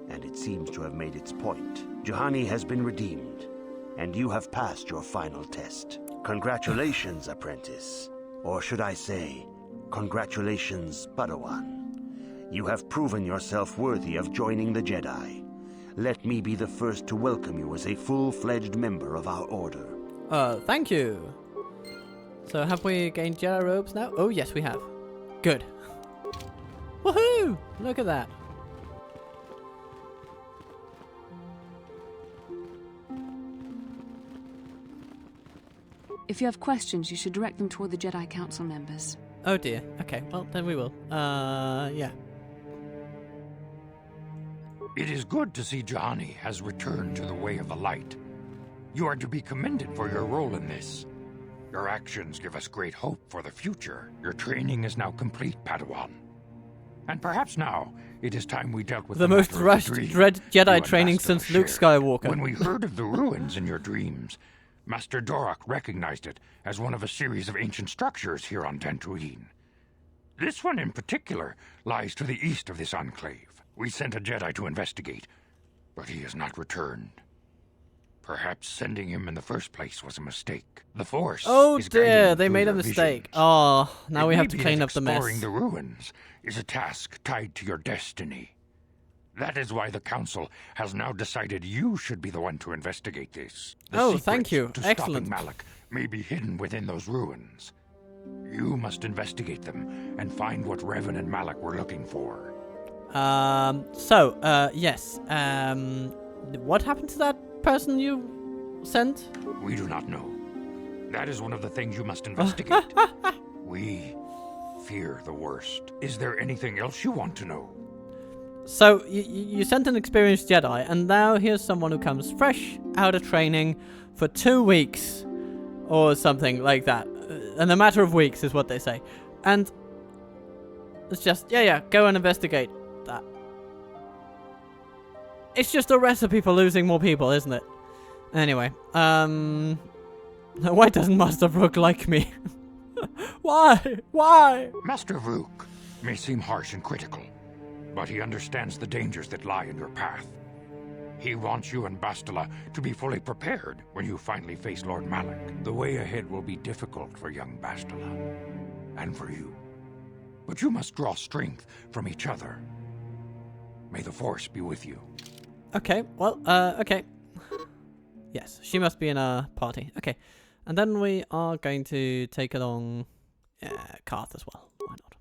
and it seems to have made its point. Juhani has been redeemed, and you have passed your final test. Congratulations, apprentice. Or should I say, congratulations, Padawan. You have proven yourself worthy of joining the Jedi. Let me be the first to welcome you as a full-fledged member of our order. Thank you. So have we gained Jedi robes now? Oh, yes, we have. Good. Woohoo! Look at that. If you have questions, you should direct them toward the Jedi Council members. Oh dear. Okay, well, then we will. Yeah. It is good to see Juhani has returned to the way of the light. You are to be commended for your role in this. Your actions give us great hope for the future. Your training is now complete, Padawan. And perhaps now, it is time we dealt with the most rushed dread Jedi training since Luke Skywalker. When we heard of the ruins in your dreams, Master Dorak recognized it as one of a series of ancient structures here on Dantooine. This one in particular lies to the east of this enclave. We sent a Jedi to investigate, but he has not returned. Perhaps sending him in the first place was a mistake. The Force Oh is dear, they made a mistake. visions. Oh, now we It have may to be clean that up the mess. Exploring the ruins is a task tied to your destiny. That is why the Council has now decided you should be the one to investigate this. The thank you. To Excellent. stopping Malak may be hidden within those ruins. You must investigate them and find what Revan and Malak were looking for. Yes. What happened to that person you sent? We do not know. That is one of the things you must investigate. We fear the worst. Is there anything else you want to know? So, you sent an experienced Jedi, and now here's someone who comes fresh out of training for 2 weeks. Or something like that. In a matter of weeks is what they say. And it's just, go and investigate that. It's just a recipe for losing more people, isn't it? Anyway, why doesn't Master Vrook like me? Why? Master Vrook may seem harsh and critical, but he understands the dangers that lie in your path. He wants you and Bastila to be fully prepared when you finally face Lord Malak. The way ahead will be difficult for young Bastila, and for you. But you must draw strength from each other. May the Force be with you. Okay, well, okay. Yes, she must be in a party. Okay, and then we are going to take along Kath as well. Why not?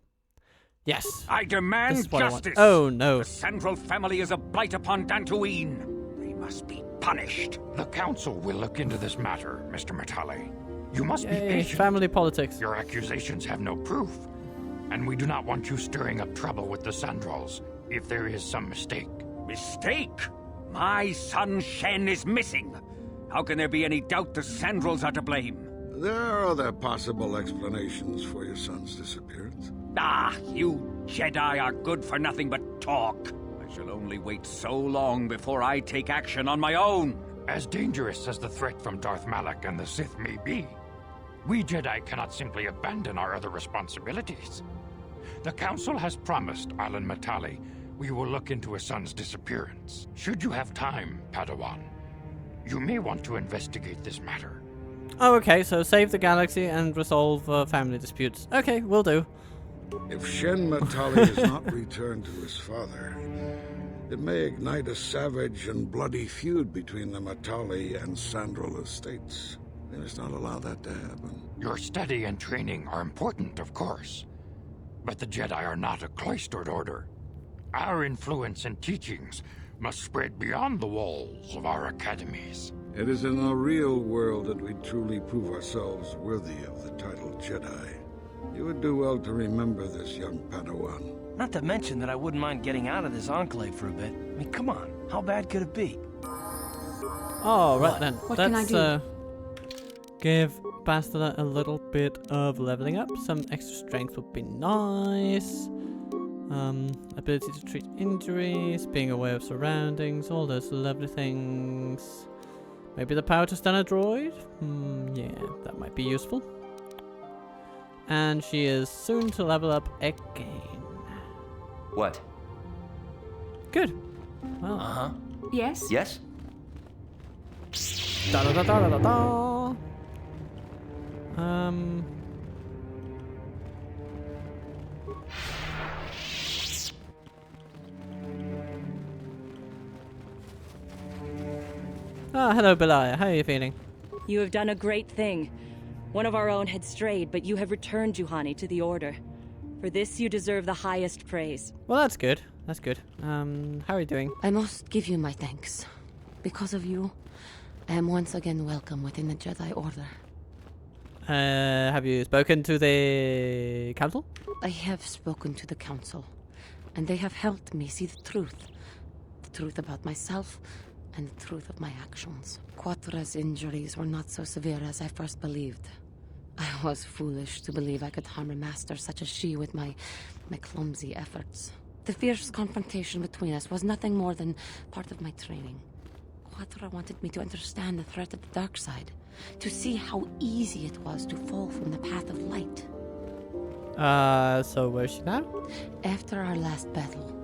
Yes. I demand justice. Oh, no. The Central family is a blight upon Dantooine. They must be punished. The Council will look into this matter, Mr. Matale. You must be patient. Family politics. Your accusations have no proof, and we do not want you stirring up trouble with the Sandrals if there is some mistake. Mistake? My son Shen is missing. How can there be any doubt the Sandrals are to blame? There are other possible explanations for your son's disappearance. Ah, you Jedi are good for nothing but talk. A I shall only wait so long before I take action on my own. As dangerous as the threat from Darth Malak and the Sith may be, we Jedi cannot simply abandon our other responsibilities. The Council has promised Alan Matali we will look into a son's disappearance. Should you have time, Padawan, you may want to investigate this matter. Oh, okay, so save the galaxy and resolve family disputes. Okay, will do. If Shen Matali is not returned to his father, it may ignite a savage and bloody feud between the Matali and Sandral estates. We must not allow that to happen. Your study and training are important, of course, but the Jedi are not a cloistered order. Our influence and teachings must spread beyond the walls of our academies. It is in the real world that we truly prove ourselves worthy of the title Jedi. You would do well to remember this, young Padawan. Not to mention that I wouldn't mind getting out of this enclave for a bit. I mean, come on. How bad could it be? Oh, right then. What can I do? Give Bastila a little bit of leveling up. Some extra strength would be nice. Ability to treat injuries, being aware of surroundings, all those lovely things. Maybe the power to stun a droid? Yeah, that might be useful. And she is soon to level up again. What? Good. Well. Uh-huh. Yes? Yes? Da da da da da da. Ah, hello, Belaya. How are you feeling? You have done a great thing. One of our own had strayed, but you have returned Juhani to the Order. For this, you deserve the highest praise. Well, that's good. That's good. How are you doing? I must give you my thanks. Because of you, I am once again welcome within the Jedi Order. Have you spoken to the council? I have spoken to the council, and they have helped me see the truth. The truth about myself, and the truth of my actions. Quatra's injuries were not so severe as I first believed. I was foolish to believe I could harm a master such as she with my clumsy efforts. The fierce confrontation between us was nothing more than part of my training. Quatra wanted me to understand the threat of the dark side, to see how easy it was to fall from the path of light. So where's she now? After our last battle,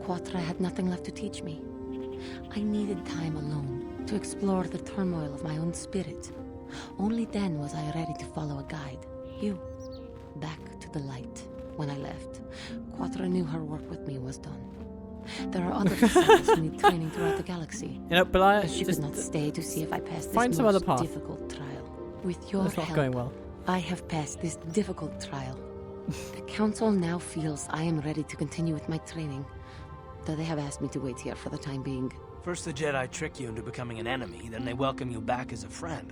Quatra had nothing left to teach me. I needed time alone to explore the turmoil of my own spirit. Only then was I ready to follow a guide. You. Back to the light. When I left, Quatra knew her work with me was done. There are other disciples who need training throughout the galaxy. You know, but she could not stay to see if I passed this find some other most path. difficult trial. With your That's not help, going well. I have passed this difficult trial. The council now feels I am ready to continue with my training, though they have asked me to wait here for the time being. First the Jedi trick you into becoming an enemy, then they welcome you back as a friend.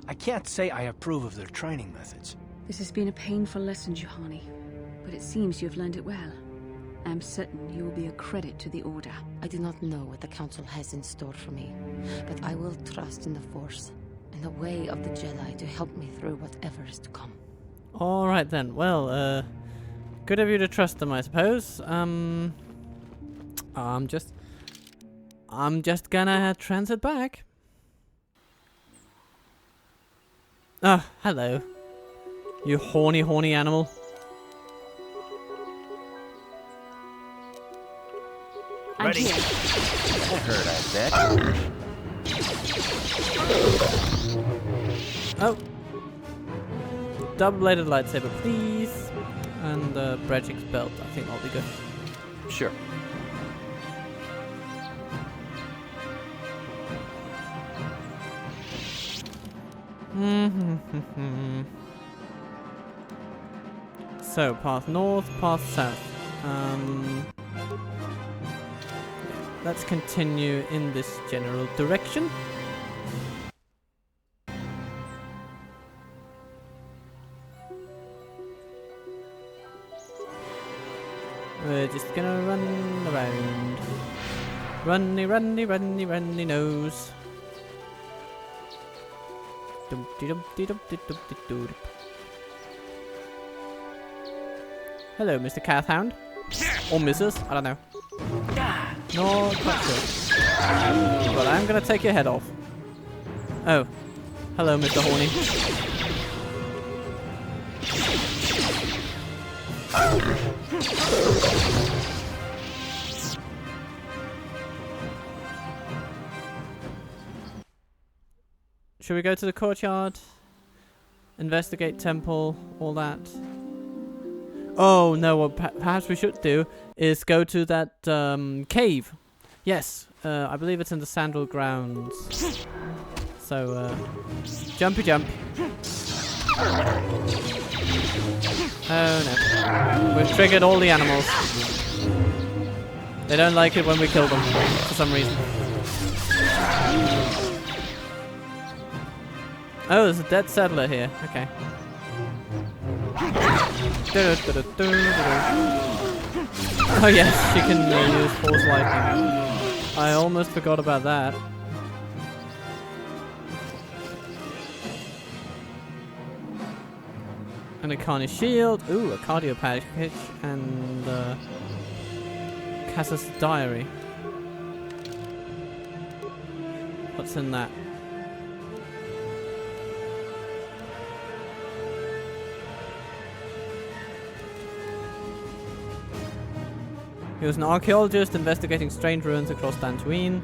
I can't say I approve of their training methods. This has been a painful lesson, Juhani, but it seems you have learned it well. I am certain you will be a credit to the Order. I do not know what the Council has in store for me, but I will trust in the Force and the way of the Jedi to help me through whatever is to come. Alright then, well, good of you to trust them, I suppose. I'm just gonna transit back. Oh, hello. You horny animal. Ready. That hurt, I bet. Oh. Double-bladed lightsaber, please. And Brejik's belt. I think that'll be good. Sure. So, path north, path south. Let's continue in this general direction. We're just gonna run around. Runny nose. Hello, Mr. Kath Hound. Or Mrs. I don't know. Not quite sure. But I'm gonna take your head off. Oh. Hello, Mr. Horny. Should we go to the courtyard? Investigate temple, all that. Oh no, what perhaps we should do is go to that cave. Yes, I believe it's in the Sandal grounds. So, jumpy jump. Oh no. We've triggered all the animals. They don't like it when we kill them, for some reason. Oh, there's a dead settler here. Okay. Oh yes, she can use force lightning. I almost forgot about that. And a Carney shield. Ooh, a cardio package and Cass's diary. What's in that? He was an archaeologist investigating strange ruins across Dantooine,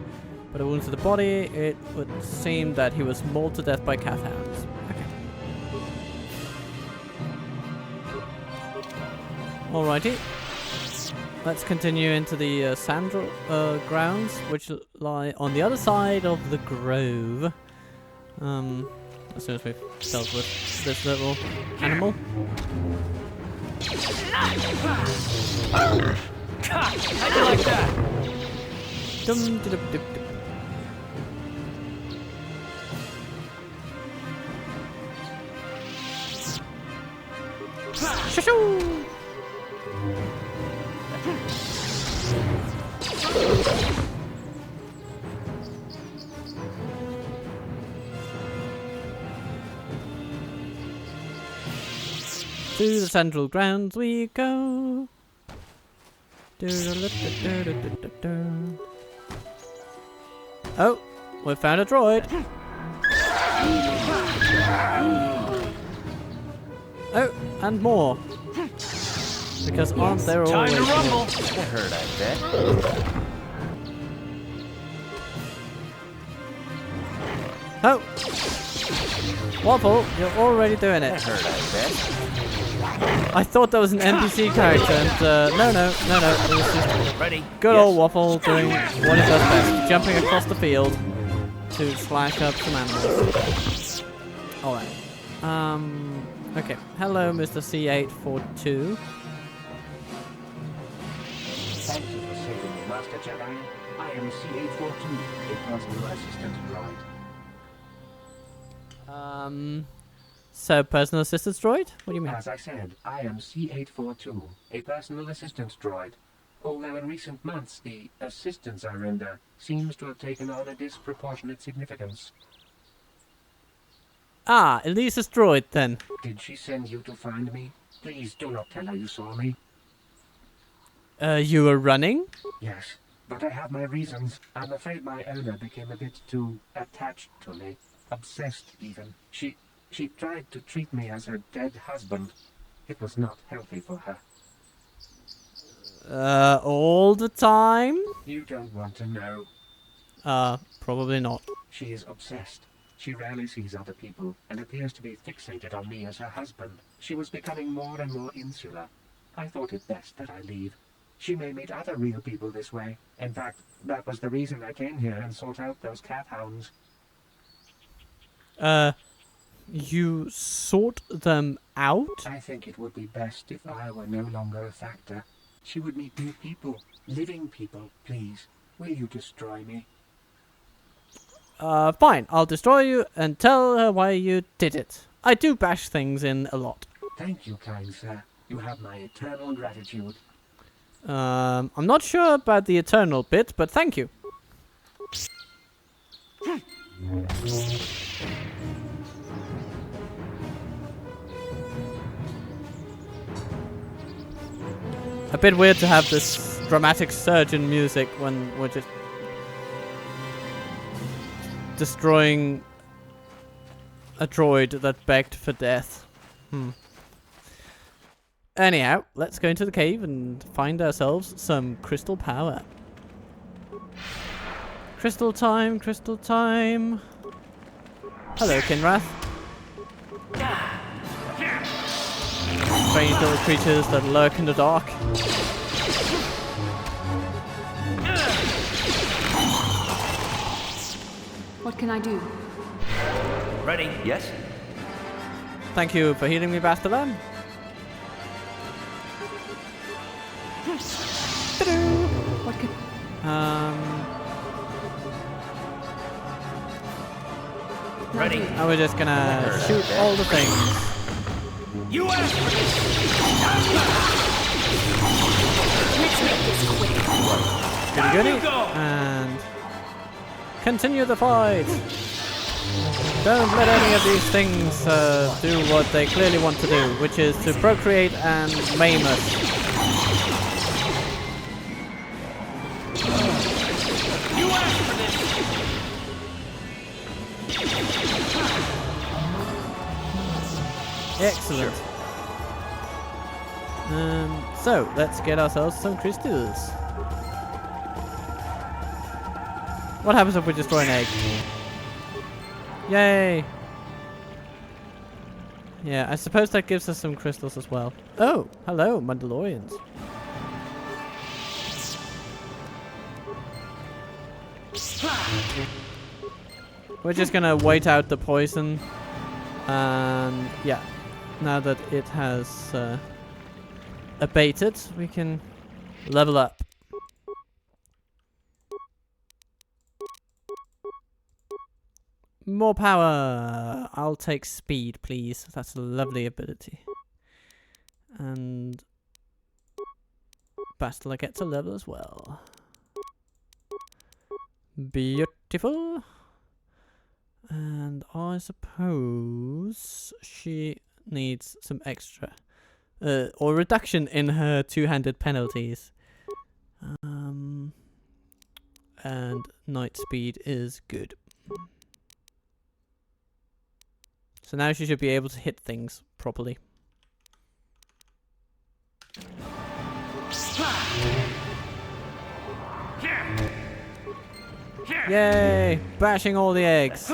but a wound to the body, it would seem that he was mauled to death by kath hounds. Okay. Alrighty. Let's continue into the Sandal grounds, which lie on the other side of the grove. As soon as we've dealt with this little animal. How'd you like that? Dum dum dum dum. Shoo! To the central grounds we go. Oh, we found a droid. Oh, and more. Because aren't there always time to rumble? That hurt, I bet. Oh! Waffle, you're already doing it. That hurt, I bet. I thought that was an NPC character, and no, it was just good old Waffle doing what he does best, jumping across the field to slash up some animals. Alright. Okay. Hello, Mr. C842. Thank you for saving me, Master Jedi. I am C842, a personal assistant droid. So, personal assistance droid? What do you mean? As I said, I am C842, a personal assistance droid. Although in recent months, the assistance I render seems to have taken on a disproportionate significance. Ah, Elisa's droid, then. Did she send you to find me? Please do not tell her you saw me. You were running? Yes, but I have my reasons. I'm afraid my owner became a bit too attached to me. Obsessed, even. She tried to treat me as her dead husband. It was not healthy for her. All the time? You don't want to know. Probably not. She is obsessed. She rarely sees other people, and appears to be fixated on me as her husband. She was becoming more and more insular. I thought it best that I leave. She may meet other real people this way. In fact, that was the reason I came here and sought out those kath hounds. You sort them out? I think it would be best if I were no longer a factor. She would meet new people, living people. Please, will you destroy me? Fine. I'll destroy you and tell her why you did it. I do bash things in a lot. Thank you, kind sir. You have my eternal gratitude. I'm not sure about the eternal bit, but thank you. A bit weird to have this dramatic surgeon music when we're just destroying a droid that begged for death. Anyhow, let's go into the cave and find ourselves some crystal power. Crystal time, crystal time. Hello, Kinrath. Strange little creatures that lurk in the dark. What can I do? Ready? Yes? Thank you for healing me, Bastalan. What can... Ready? Now we're just gonna shoot all the things. You asked for this! Let's make this quick. Pretty goody. And continue the fight. Don't let any of these things do what they clearly want to do, which is to procreate and maim us. You asked for this! Excellent. So, let's get ourselves some crystals. What happens if we destroy an egg? Yay! Yeah, I suppose that gives us some crystals as well. Oh, hello, Mandalorians. We're just gonna wait out the poison. And yeah, now that it has abated, we can level up. More power! I'll take speed, please. That's a lovely ability. And Bastila gets a level as well. Beautiful. And I suppose she needs some extra or reduction in her two-handed penalties. And night speed is good. So now she should be able to hit things properly. Yay! Bashing all the eggs.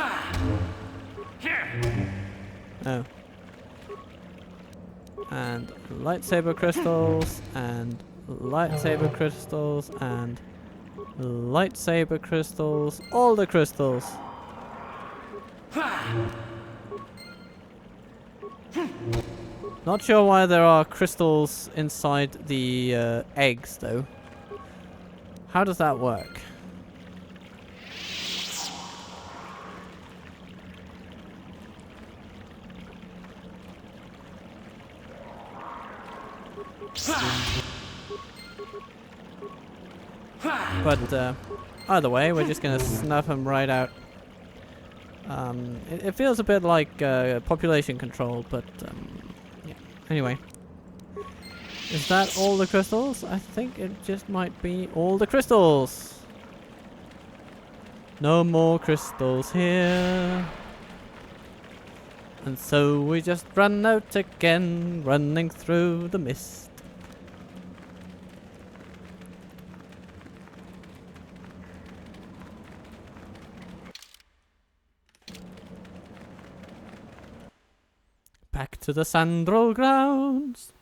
Oh. And lightsaber crystals, and lightsaber crystals, and lightsaber crystals. All the crystals. Not sure why there are crystals inside the eggs, though. How does that work? But either way, we're just gonna snuff them right out. It feels a bit like population control, but yeah. Anyway, is that all the crystals? I think it just might be all the crystals. No more crystals here. And so we just run out again, running through the mist. Back to the Sandral grounds.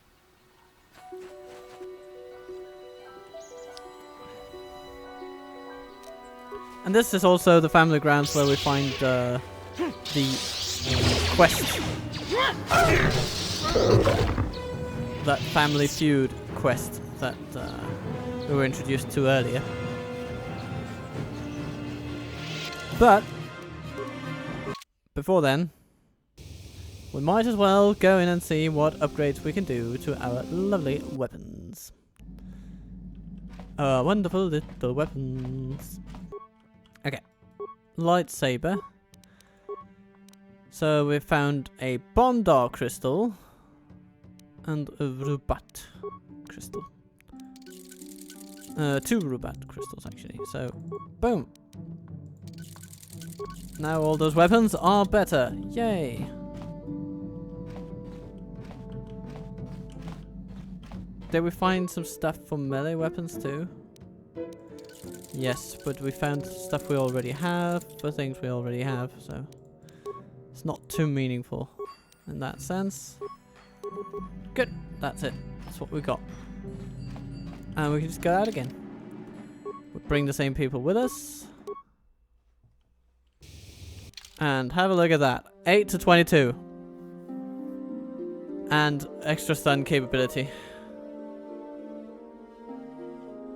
And this is also the family grounds where we find the quest. That family feud quest that we were introduced to earlier. But before then, we might as well go in and see what upgrades we can do to our lovely weapons. Our wonderful little weapons. Okay. Lightsaber. So we found a Bondar crystal and a Rubat crystal. 2 rubat crystals, actually. So, boom. Now all those weapons are better. Yay. Did we find some stuff for melee weapons too? Yes, but we found stuff we already have for things we already have, so it's not too meaningful in that sense. Good, that's it. That's what we got. And we can just go out again. We'll bring the same people with us. And have a look at that. 8 to 22. And extra stun capability.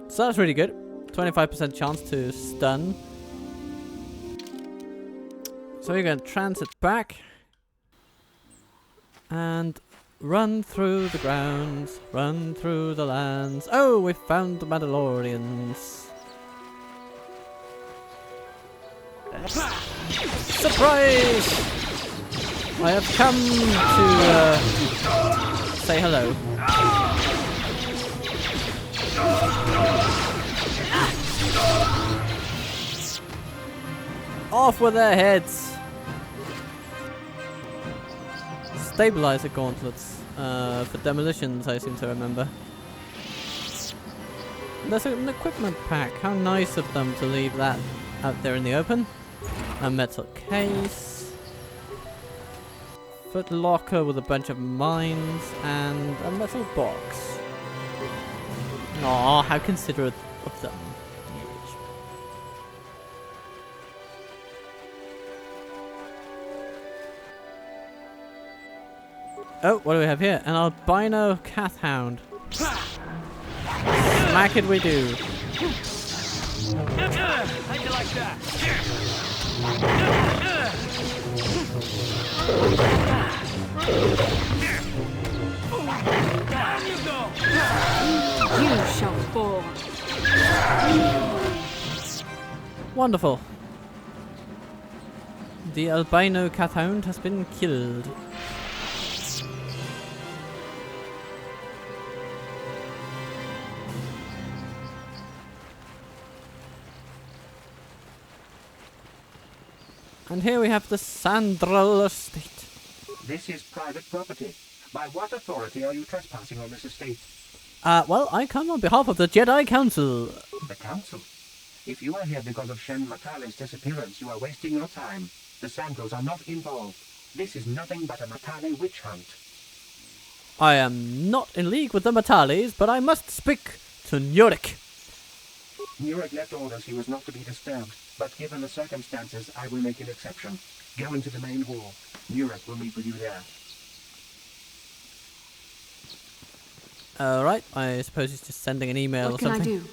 So that's really good. 25% chance to stun. So we're going to transit back. And run through the grounds. Run through the lands. Oh, we found the Mandalorians. Surprise! I have come to say hello. Off with their heads! Stabilizer gauntlets for demolitions, I seem to remember. There's an equipment pack. How nice of them to leave that out there in the open. A metal case. Foot locker with a bunch of mines and a metal box. Aw, how considerate of them. Oh, what do we have here? An albino kath hound. Smack it we do. How'd you like that? Down you go! You shall fall. Wonderful. The albino kath hound has been killed. And here we have the Sandral estate. This is private property. By what authority are you trespassing on this estate? Well, I come on behalf of the Jedi Council. The Council? If you are here because of Shen Matale's disappearance, you are wasting your time. The Sandrals are not involved. This is nothing but a Matale witch hunt. I am not in league with the Matales, but I must speak to Nurik. Nurik left orders he was not to be disturbed, but given the circumstances, I will make an exception. Go into the main hall. Nurik will meet with you there. Alright, I suppose he's just sending an email What or something. can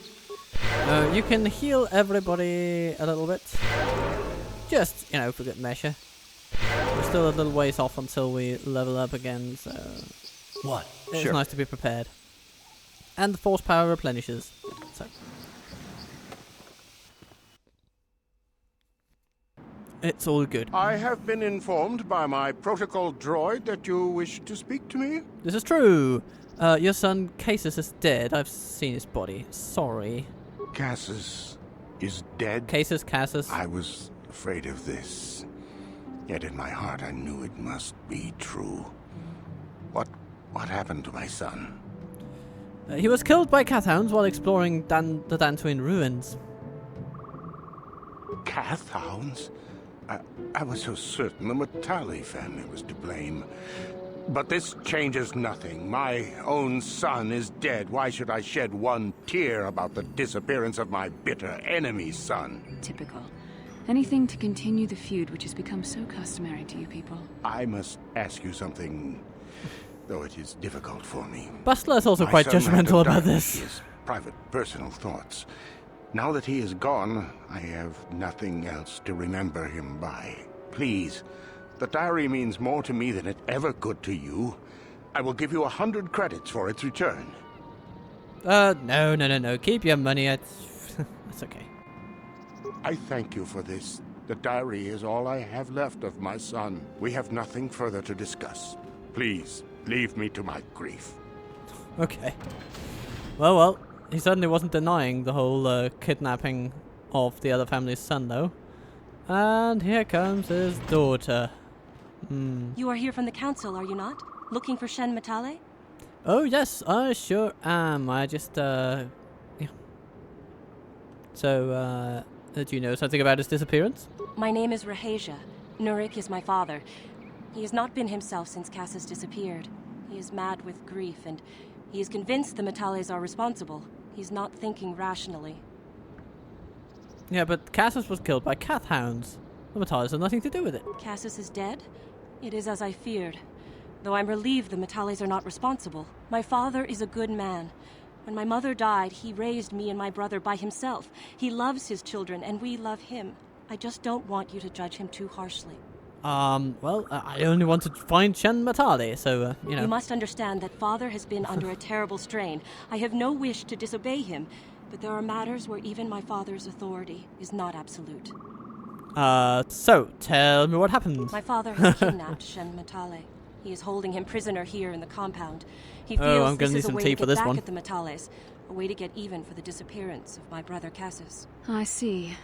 I do? You can heal everybody a little bit. Just, you know, for good measure. We're still a little ways off until we level up again, so... What? It's Sure. nice to be prepared. And the force power replenishes. So... It's all good. I have been informed by my protocol droid that you wish to speak to me. This is true. Your son Casus is dead. I've seen his body. Sorry. Casus is dead? Casus. I was afraid of this. Yet in my heart I knew it must be true. What happened to my son? He was killed by kath hounds while exploring the Dantooine ruins. Kath hounds? I was so certain the Matale family was to blame. But this changes nothing. My own son is dead. Why should I shed one tear about the disappearance of my bitter enemy's son? Typical. Anything to continue the feud which has become so customary to you people. I must ask you something, though it is difficult for me. Bustler is also My quite son might judgmental have about died this. his private, personal thoughts. Now that he is gone, I have nothing else to remember him by. Please, the diary means more to me than it ever could to you. I will give you 100 credits for its return. No. Keep your money. It's okay. I thank you for this. The diary is all I have left of my son. We have nothing further to discuss. Please, leave me to my grief. Okay. Well. He certainly wasn't denying the whole kidnapping of the other family's son, though. And here comes his daughter. You are here from the council, are you not? Looking for Shen Matale? Oh, yes, I sure am. I just, yeah. So, do you know something about his disappearance? My name is Rahasia. Nurik is my father. He has not been himself since Cassius disappeared. He is mad with grief, and he is convinced the Matales are responsible. He's not thinking rationally. Yeah, but Cassius was killed by kath hounds. The Matales have nothing to do with it. Cassius is dead? It is as I feared. Though I'm relieved the Matales are not responsible. My father is a good man. When my mother died, he raised me and my brother by himself. He loves his children, and we love him. I just don't want you to judge him too harshly. Well, I only wanted to find Shen Matale, so, you know. You must understand that father has been under a terrible strain. I have no wish to disobey him, but there are matters where even my father's authority is not absolute. So, tell me what happened. My father has kidnapped Shen Matale. He is holding him prisoner here in the compound. He feels I'm gonna need this is a some way tea to for get this back one. at the Matales, a way to get even for the disappearance of my brother Cassius. I see.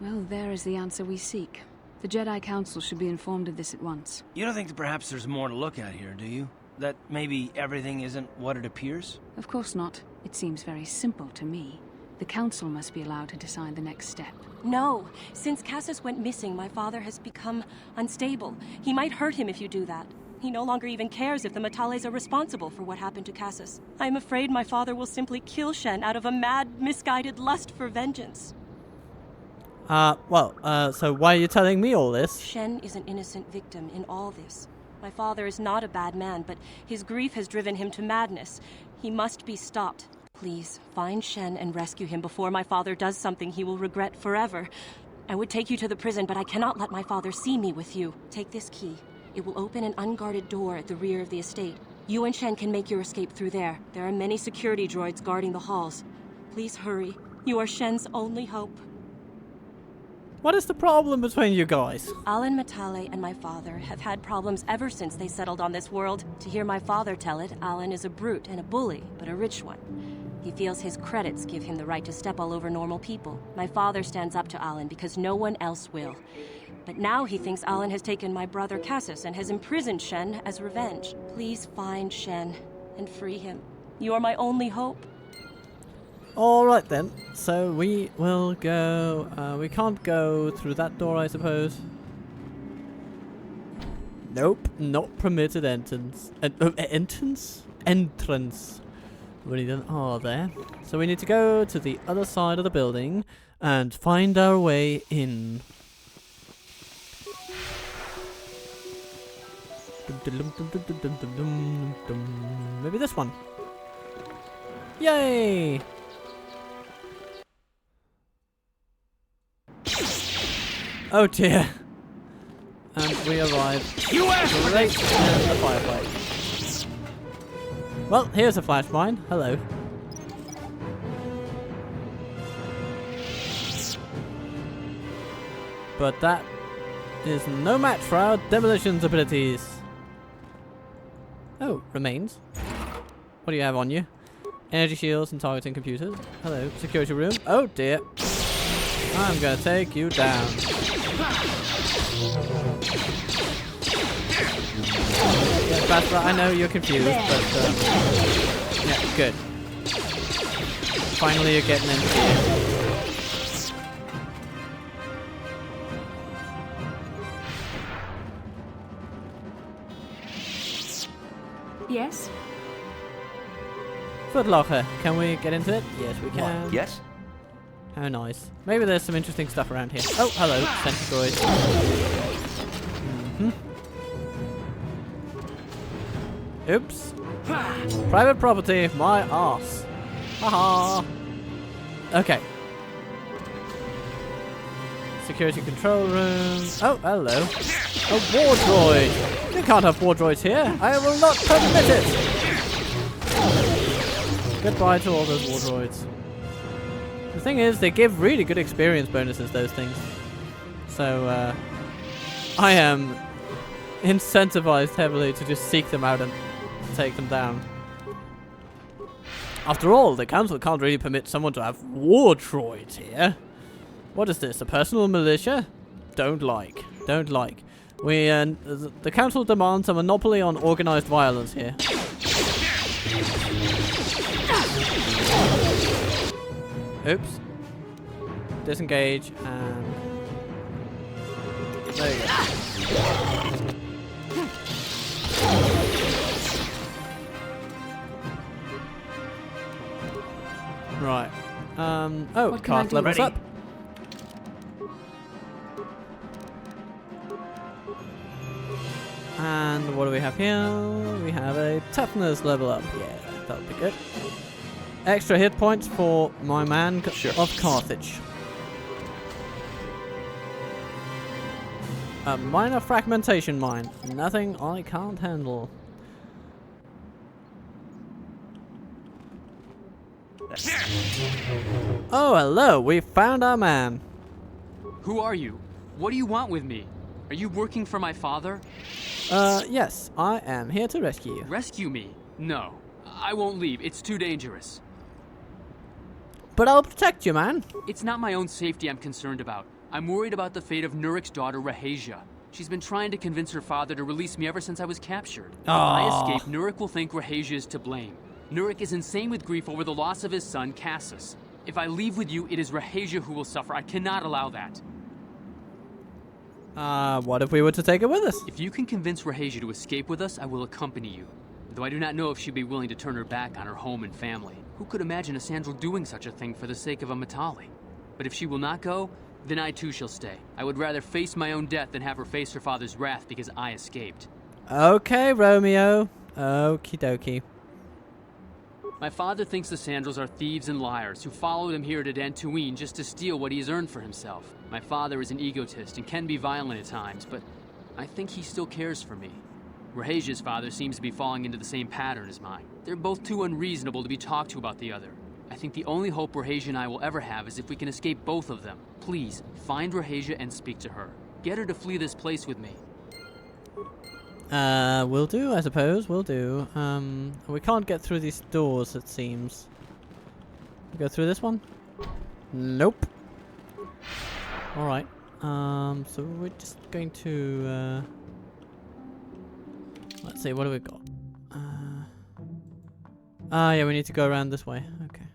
Well, there is the answer we seek. The Jedi Council should be informed of this at once. You don't think that perhaps there's more to look at here, do you? That maybe everything isn't what it appears? Of course not. It seems very simple to me. The Council must be allowed to decide the next step. No. Since Cassius went missing, my father has become unstable. He might hurt him if you do that. He no longer even cares if the Matales are responsible for what happened to Cassius. I am afraid my father will simply kill Shen out of a mad, misguided lust for vengeance. So why are you telling me all this? Shen is an innocent victim in all this. My father is not a bad man, but his grief has driven him to madness. He must be stopped. Please, find Shen and rescue him before my father does something he will regret forever. I would take you to the prison, but I cannot let my father see me with you. Take this key. It will open an unguarded door at the rear of the estate. You and Shen can make your escape through there. There are many security droids guarding the halls. Please hurry. You are Shen's only hope. What is the problem between you guys? Alan Matale and my father have had problems ever since they settled on this world. To hear my father tell it, Alan is a brute and a bully, but a rich one. He feels his credits give him the right to step all over normal people. My father stands up to Alan because no one else will. But now he thinks Alan has taken my brother Cassius and has imprisoned Shen as revenge. Please find Shen and free him. You are my only hope. Alright then, so we will go, we can't go through that door, I suppose. Nope, not permitted entrance. Entrance. We need an R there. So we need to go to the other side of the building and find our way in. Maybe this one. Yay! Oh dear. And we arrive right in the fireplace. Well, here's a flash mine. Hello. But that is no match for our demolitions abilities. Oh, remains. What do you have on you? Energy shields and targeting computers. Hello, security room. Oh dear. I'm gonna take you down. Yeah, Bastila, I know you're confused, but yeah, good. Finally, you're getting into here. Yes? Footlocker, can we get into it? Yes, we can. What? Yes? How nice. Maybe there's some interesting stuff around here. Oh, hello, sentry droid. Oops. Private property, my arse. Haha. Okay. Security control room. Oh, hello. A war droid. We can't have war droids here. I will not permit it. Goodbye to all those war droids. The thing is, they give really good experience bonuses, those things. So, I am incentivized heavily to just seek them out and take them down. After all, the council can't really permit someone to have war droids here. What is this, a personal militia? Don't like. Don't like. We, the council demands a monopoly on organized violence here. Oops. Disengage and... There you go. Right. Oh, Kath levels up. And what do we have here? We have a toughness level up. Yeah, that would be good. Extra hit points for my man of Carthage. A minor fragmentation mine. Nothing I can't handle. Oh, hello. We found our man. Who are you? What do you want with me? Are you working for my father? Yes. I am here to rescue you. Rescue me? No. I won't leave. It's too dangerous. But I'll protect you, man. It's not my own safety I'm concerned about. I'm worried about the fate of Nurik's daughter, Rahasia. She's been trying to convince her father to release me ever since I was captured. If I escape, Nurik will think Rahasia is to blame. Nurik is insane with grief over the loss of his son, Cassius. If I leave with you, it is Rahasia who will suffer. I cannot allow that. What if we were to take her with us? If you can convince Rahasia to escape with us, I will accompany you. Though I do not know if she'd be willing to turn her back on her home and family. Who could imagine a Sandral doing such a thing for the sake of a Matali? But if she will not go, then I too shall stay. I would rather face my own death than have her face her father's wrath because I escaped. Okay, Romeo. Okie dokie. My father thinks the Sandrals are thieves and liars who followed him here to Dantooine just to steal what he has earned for himself. My father is an egotist and can be violent at times, but I think he still cares for me. Rahasia's father seems to be falling into the same pattern as mine. They're both too unreasonable to be talked to about the other. I think the only hope Rahasia and I will ever have is if we can escape both of them. Please, find Rahasia and speak to her. Get her to flee this place with me. Will do, I suppose. Will do. We can't get through these doors, it seems. Go through this one? Nope. Alright. So we're just going to, let's see, what do we got? Yeah, we need to go around this way. Okay.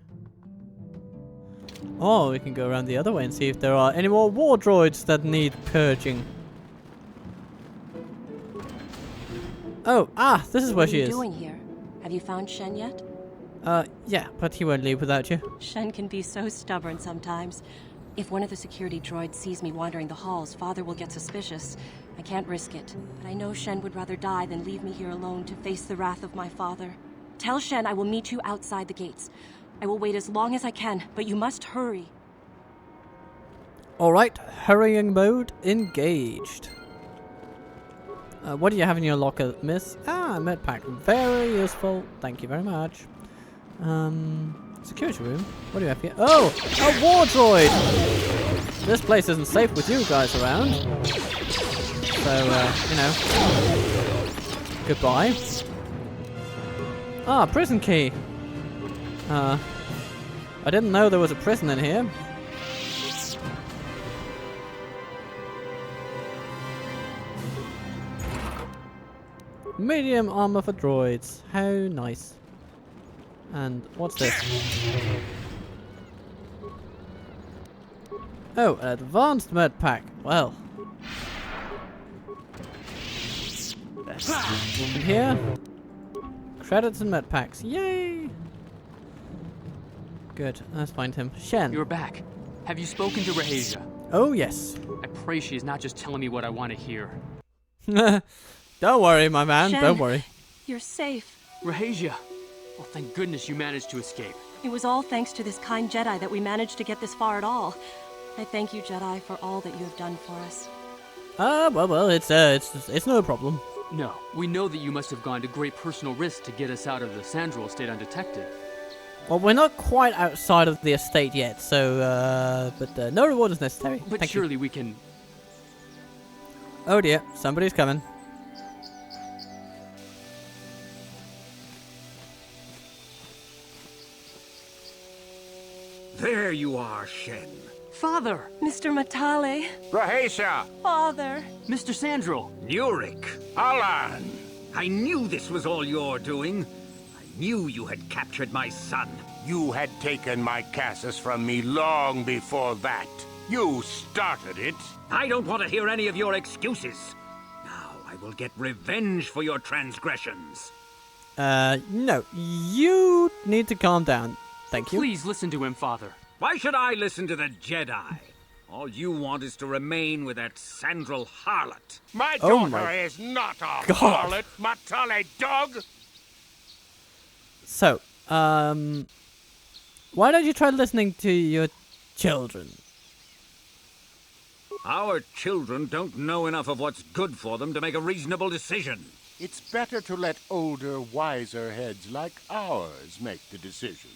Oh, we can go around the other way and see if there are any more war droids that need purging. Oh, this is where she is. What are you doing here? Have you found Shen yet? Yeah, but he won't leave without you. Shen can be so stubborn sometimes. If one of the security droids sees me wandering the halls, Father will get suspicious. I can't risk it, but I know Shen would rather die than leave me here alone to face the wrath of my father. Tell Shen I will meet you outside the gates. I will wait as long as I can, but you must hurry. Alright, hurrying mode engaged. What do you have in your locker, miss? Med pack. Very useful. Thank you very much. Security room. What do you have here? Oh! A war droid! This place isn't safe with you guys around. So, you know. Goodbye. Prison key. I didn't know there was a prison in here. Medium armor for droids. How nice. And what's this? Oh, an advanced med pack. Well. In here. Credits and med packs. Yay! Good. Let's find him. Shen. You're back. Have you spoken to Rahasia? Oh, yes. I pray she is not just telling me what I want to hear. Don't worry, my man. Shen, don't worry. You're safe. Rahasia. Well, thank goodness you managed to escape. It was all thanks to this kind Jedi that we managed to get this far at all. I thank you, Jedi, for all that you have done for us. Well, it's no problem. No, we know that you must have gone to great personal risk to get us out of the Sandral estate undetected. Well, we're not quite outside of the estate yet, so, but no reward is necessary. But Thank surely you. we can... Oh dear, somebody's coming. There you are, Shen. Father! Mr. Matale. Rahesia! Father. Mr. Sandral! Nurik! Alan! I knew this was all your doing. I knew you had captured my son. You had taken my Cassus from me long before that. You started it. I don't want to hear any of your excuses. Now I will get revenge for your transgressions. No. You need to calm down. Thank you. Please listen to him, Father. Why should I listen to the Jedi? All you want is to remain with that Sandral harlot. My daughter is not a harlot, Matale dog! So, why don't you try listening to your children? Our children don't know enough of what's good for them to make a reasonable decision. It's better to let older, wiser heads like ours make the decisions.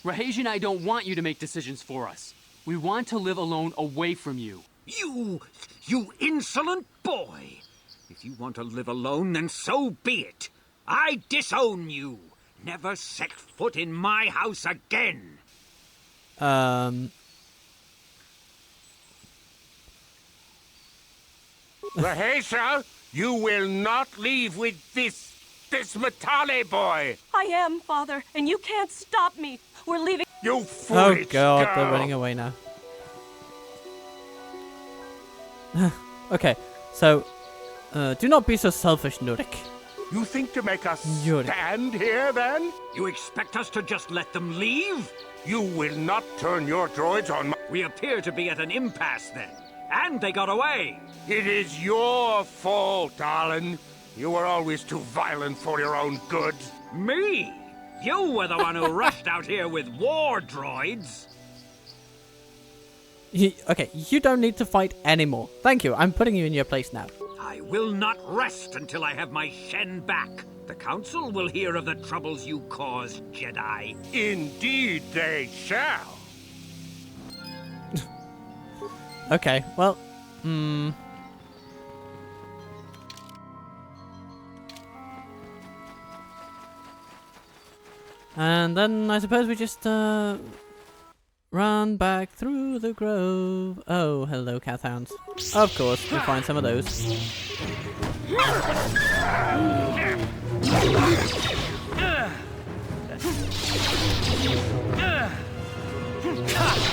Rahesia and I don't want you to make decisions for us. We want to live alone away from you. You insolent boy! If you want to live alone, then so be it. I disown you. Never set foot in my house again. Rahesia, you will not leave with this Matale boy. I am, Father, and you can't stop me. We're leaving. You foolish God, girl. they're running away now. Okay, so, do not be so selfish, Nurik. You think to make us stand here, then? You expect us to just let them leave? You will not turn your droids on my... We appear to be at an impasse, then. And they got away. It is your fault, Alan. You were always too violent for your own good. Me? You were the one who rushed out here with war droids. Okay, you don't need to fight anymore. Thank you, I'm putting you in your place now. I will not rest until I have my Shen back. The Council will hear of the troubles you caused, Jedi. Indeed they shall. Okay, well, and then I suppose we just, run back through the grove. Oh, hello, kath hounds. Of course, we'll find some of those.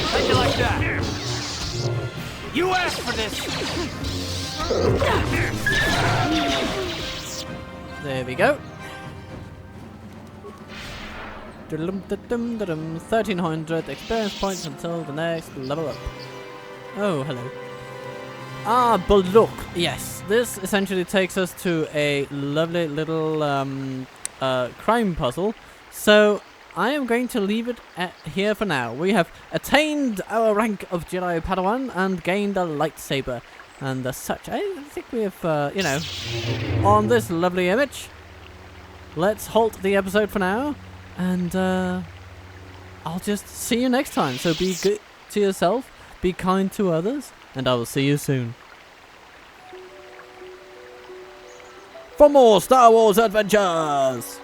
How'd you like that? You asked for this! There we go. 1300 experience points until the next level up. Oh, hello. Ah, Baluk. Yes, this essentially takes us to a lovely little crime puzzle. So I am going to leave it here for now. We have attained our rank of Jedi Padawan and gained a lightsaber. And as such, I think we have, you know, on this lovely image. Let's halt the episode for now. And I'll just see you next time. So be good to yourself, be kind to others, and I will see you soon. For more Star Wars adventures!